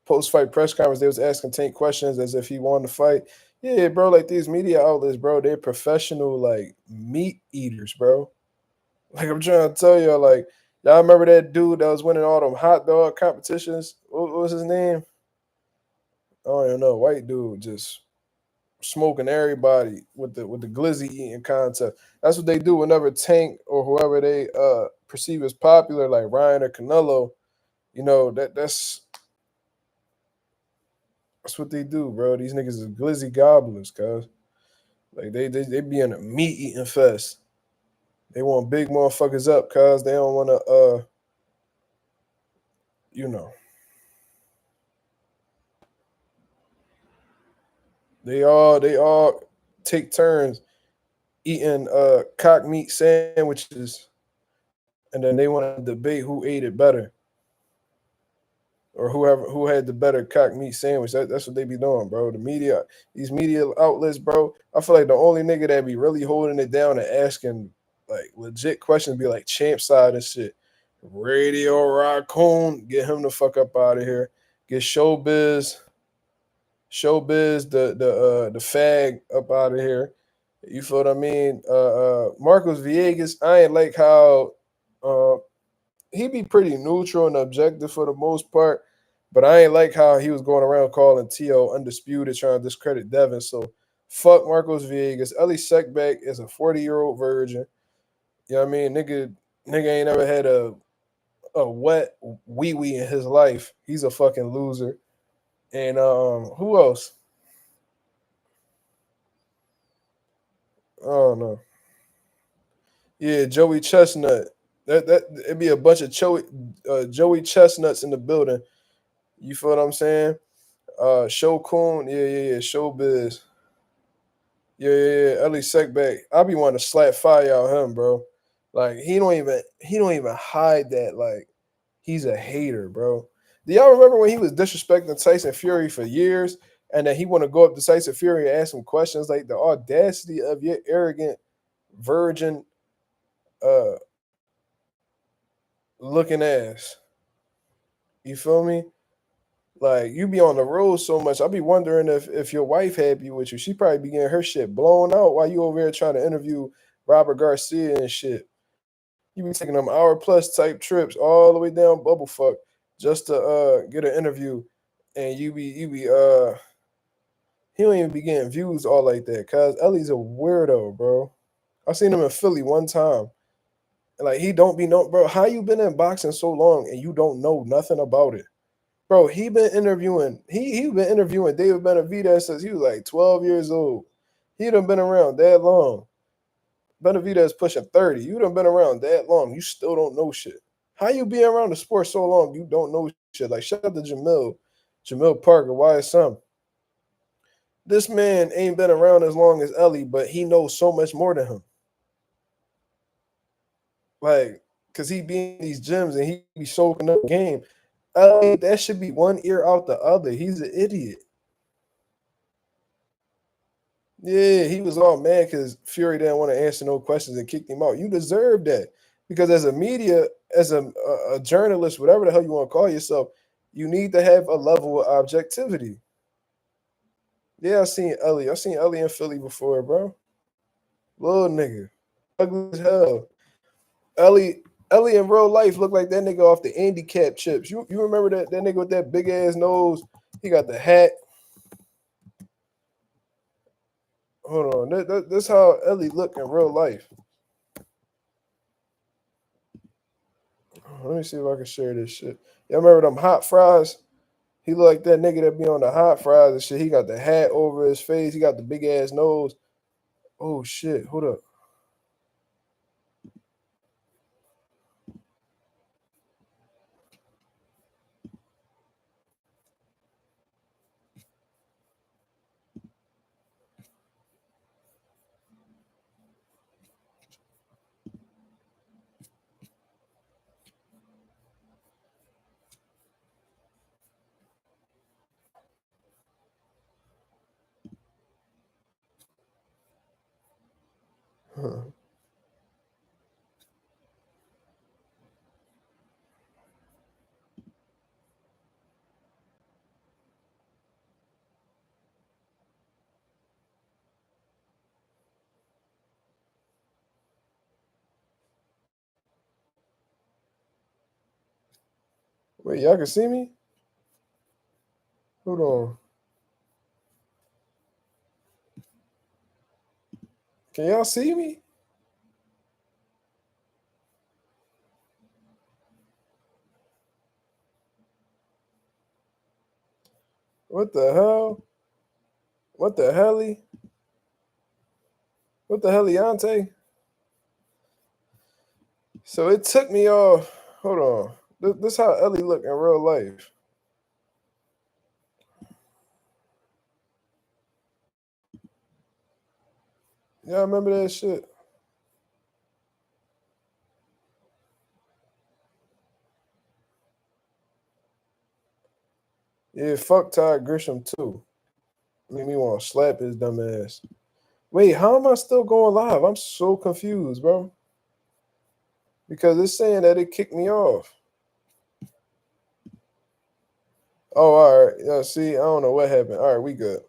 post-fight press conference? They was asking Tank questions as if he won the fight. Yeah, bro, like these media outlets, bro, they're professional, like, meat eaters, bro. Like, I'm trying to tell y'all, like, y'all remember that dude that was winning all them hot dog competitions? What was his name? I don't even know. White dude just smoking everybody with the glizzy eating contest. That's what they do whenever Tank or whoever they perceive as popular, like Ryan or Canelo. You know, that's what they do, bro. These niggas is glizzy gobblers, cuz. Like they be in a meat eating fest. They want big motherfuckers up, cuz they don't wanna you know. They all take turns eating cock meat sandwiches, and then they want to debate who ate it better, or who had the better cock meat sandwich. That's what they be doing, bro. The media, these media outlets, bro. I feel like the only nigga that be really holding it down and asking like legit questions be like Champ Side and shit. Radio Raccoon, get him the fuck up out of here. Get Showbiz, the fag up out of here. You feel what I mean? Marcos Villegas, I ain't like how uh, he be pretty neutral and objective for the most part, but I ain't like how he was going around calling T.O. undisputed, trying to discredit Devin. So fuck Marcos Villegas. Ellie Sekbeck is a 40-year-old virgin. You know what I mean? Nigga ain't never had a wet wee wee in his life. He's a fucking loser. And who else? I don't know. Yeah, Joey Chestnut. That it'd be a bunch of Joey Chestnuts in the building. You feel what I'm saying? Show Coon, yeah. Showbiz. Yeah. Ellie Sekbeck. I be wanting to slap fire out him, bro. Like he don't even hide that like he's a hater, bro. Do y'all remember when he was disrespecting Tyson Fury for years and then he want to go up to Tyson Fury and ask him questions? Like the audacity of your arrogant virgin uh looking ass. You feel me? Like you be on the road so much. I be wondering if your wife happy with you. She probably be getting her shit blown out while you over here trying to interview Robert Garcia and shit. You be taking them hour plus type trips all the way down Bubblefuck just to get an interview, and you be he don't even be getting views all like that. Cause Ellie's a weirdo, bro. I seen him in Philly one time. Like he don't be no bro. How you been in boxing so long and you don't know nothing about it? Bro, he been interviewing. He been interviewing David Benavidez since he was like 12 years old. He done been around that long. Benavidez pushing 30. You done been around that long. You still don't know shit. How you be around the sport so long? You don't know shit. Like shout out to Jamil Parker, YSM. This man ain't been around as long as Ellie, but he knows so much more than him. Like, cause he be in these gyms and he be soaking up game. Ellie, that should be one ear out the other. He's an idiot. Yeah, he was all mad because Fury didn't want to answer no questions and kicked him out. You deserve that because as a media, as a journalist, whatever the hell you want to call yourself, you need to have a level of objectivity. Yeah, I seen Ellie in Philly before, bro. Little nigga, ugly as hell. Ellie, Ellie in real life looked like that nigga off the handicap chips. You remember that nigga with that big ass nose? He got the hat. Hold on, that's how Ellie look in real life. Let me see if I can share this shit. Y'all remember them hot fries? He look like that nigga that be on the hot fries and shit. He got the hat over his face. He got the big ass nose. Oh shit! Hold up. Huh. Wait, y'all can see me? Hold on. Can y'all see me? What the hell? What the hell? What the hell, Leonte? So it took me off. Hold on. This how Ellie look in real life. Y'all remember that shit? Yeah, fuck Todd Grisham too. Make me want to slap his dumb ass. Wait, how am I still going live? I'm so confused, bro. Because it's saying that it kicked me off. Oh, all right. Yeah, see, I don't know what happened. All right, we good.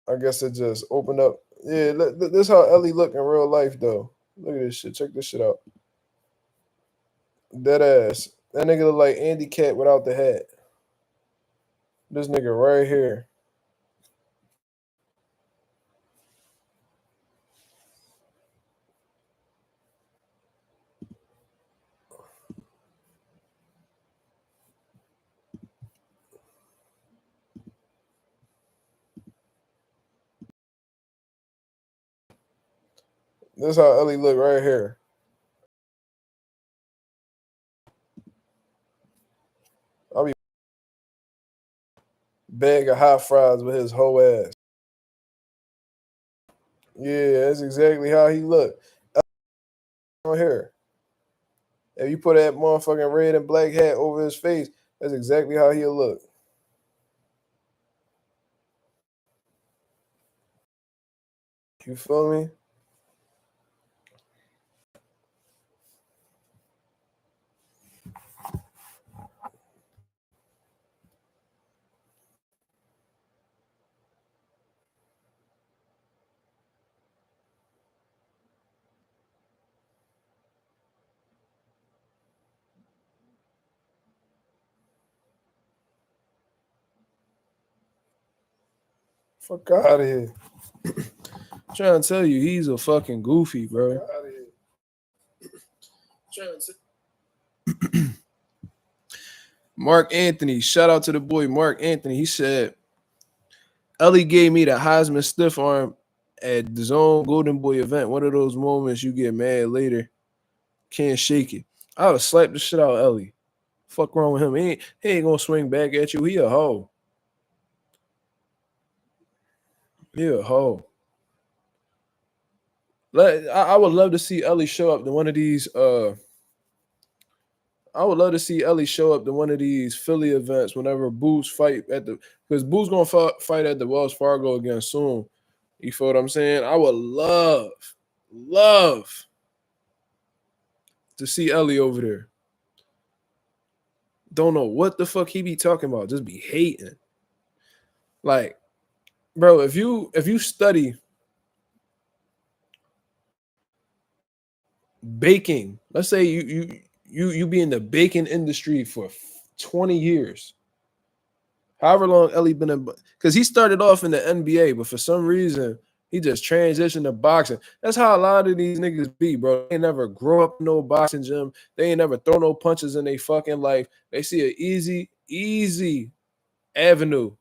I guess it just opened up. Yeah, this how Ellie look in real life, though. Look at this shit. Check this shit out. Dead ass. That nigga look like Andy Cat without the hat. This nigga right here. This how Ellie look right here. I'll be bag of hot fries with his whole ass. Yeah, that's exactly how he look. On here. If you put that motherfucking red and black hat over his face, that's exactly how he'll look. You feel me? Fuck out of here. I'm trying to tell you, he's a fucking goofy, bro. Mark Anthony, shout out to the boy Mark Anthony. He said, Ellie gave me the Heisman stiff arm at the Zone Golden Boy event. One of those moments you get mad later, can't shake it. I would have slapped the shit out of Ellie. Fuck wrong with him? He ain't gonna swing back at you. He a hoe. He a hoe. I would love to see Ellie show up to one of these. I would love to see Ellie show up to one of these Philly events whenever Boo's fight at the, because Boo's gonna fight at the Wells Fargo again soon. You feel what I'm saying? I would love to see Ellie over there. Don't know what the fuck he be talking about. Just be hating. Like, bro, if you study baking, let's say you be in the baking industry for 20 years. However long Ellie been in, because he started off in the NBA, but for some reason he just transitioned to boxing. That's how a lot of these niggas be, bro. They never grow up in no boxing gym. They ain't never throw no punches in their fucking life. They see an easy easy avenue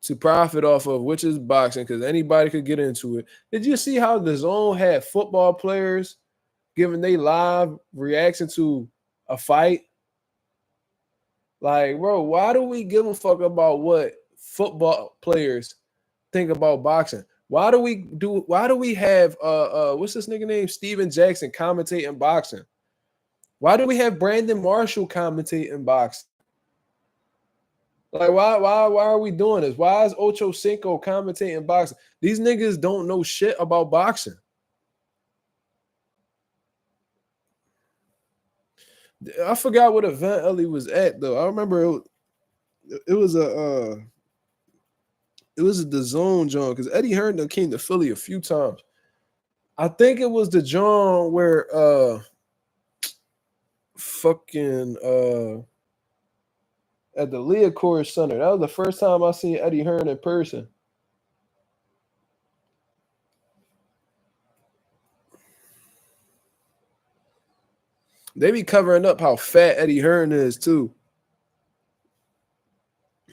to profit off of, which is boxing, because anybody could get into it. Did you see how the Zone had football players giving they live reaction to a fight? Like, bro, why do we give a fuck about what football players think about boxing? Why do we have what's this nigga name? Steven Jackson commentating boxing? Why do we have Brandon Marshall commentating boxing? Like, why are we doing this? Why is Ocho Cinco commentating boxing? These niggas don't know shit about boxing. I forgot what event Ellie was at though. I remember it was a the Zone John, because Eddie Hearn came to Philly a few times. I think it was the John where at the Leocore Center. That was the first time I seen Eddie Hearn in person. They be covering up how fat Eddie Hearn is too.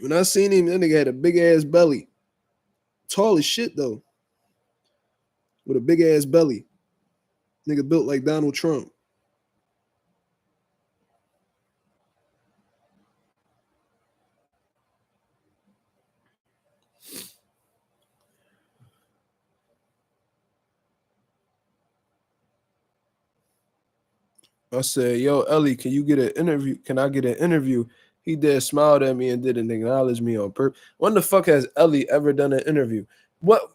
When I seen him, that nigga had a big ass belly. Tall as shit though. With a big ass belly. Nigga built like Donald Trump. I said, yo, Ellie, can you get an interview? Can I get an interview? He did smiled at me and didn't acknowledge me on purpose. When the fuck has Ellie ever done an interview? What,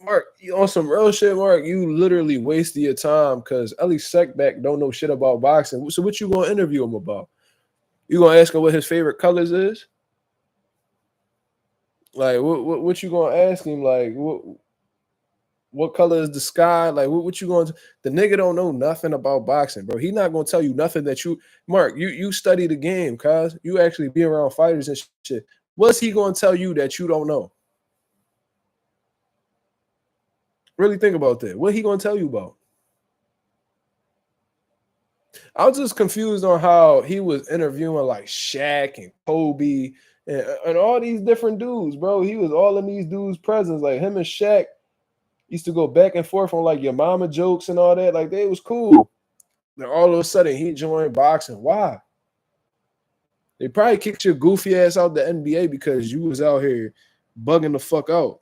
Mark, you on some real shit, Mark? You literally wasted your time because Ellie Seckback don't know shit about boxing. So what you gonna interview him about? You gonna ask him what his favorite colors is? Like, what you gonna ask him? Like, what color is the sky? Like, what you going to? The nigga don't know nothing about boxing, bro. He not gonna tell you nothing that you, Mark. You study the game, cuz you actually be around fighters and shit. What's he gonna tell you that you don't know? Really think about that. What he gonna tell you about? I was just confused on how he was interviewing like Shaq and Kobe and all these different dudes, bro. He was all in these dudes' presence, like him and Shaq used to go back and forth on like your mama jokes and all that. Like they was cool. Then all of a sudden he joined boxing. Why? They probably kicked your goofy ass out the NBA because you was out here bugging the fuck out.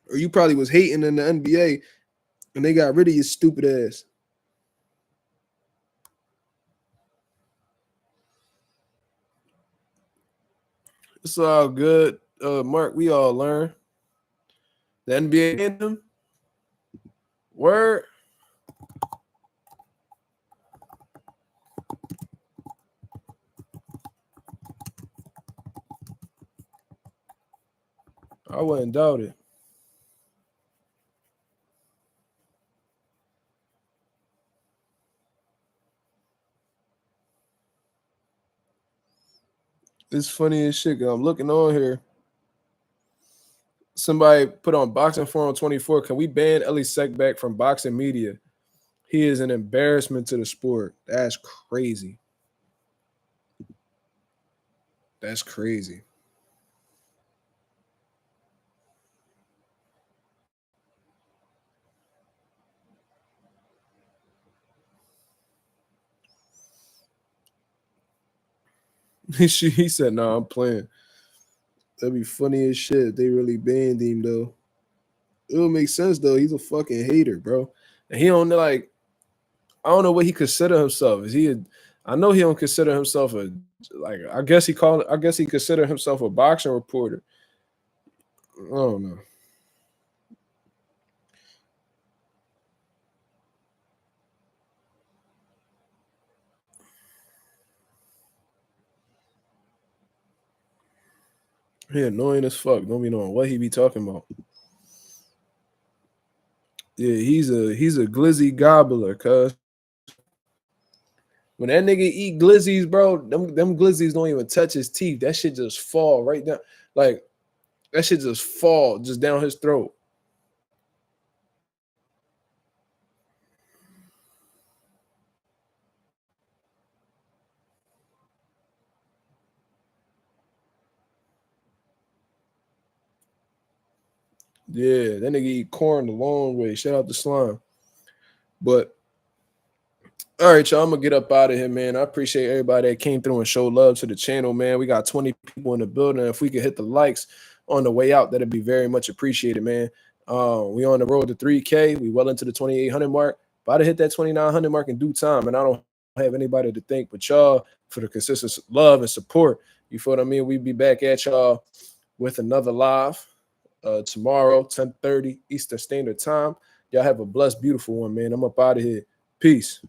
Or you probably was hating in the NBA and they got rid of your stupid ass. It's all good. Mark, we all learn. The NBA anthem. Word. I wouldn't doubt it. It's funny as shit. I'm looking on here. Somebody put on Boxing Forum 24. Can we ban Ellie Seckback from boxing media? He is an embarrassment to the sport. That's crazy. That's crazy. He said, "No, I'm playing." That'd be funny as shit. They really banned him though. It would make sense though. He's a fucking hater, bro. And he don't like. I don't know what he consider himself. Is he? I know he don't consider himself a like. I guess he consider himself a boxing reporter. I don't know. He annoying as fuck. Don't be knowing what he be talking about. Yeah, he's a glizzy gobbler, cuz. When that nigga eat glizzies, bro, them glizzies don't even touch his teeth. That shit just fall right down. Like, that shit just fall just down his throat. Yeah, that nigga eat corn the long way. Shout out to Slime. But all right, y'all, I'm gonna get up out of here, man. I appreciate everybody that came through and showed love to the channel, man. We got 20 people in the building. If we could hit the likes on the way out, that'd be very much appreciated, man. We on the road to 3K. We well into the 2,800 mark. About to hit that 2,900 mark in due time, and I don't have anybody to thank but y'all for the consistent love and support. You feel what I mean? We be back at y'all with another live tomorrow, 10:30 Eastern Standard Time. Y'all have a blessed, beautiful one, man. I'm up out of here. Peace.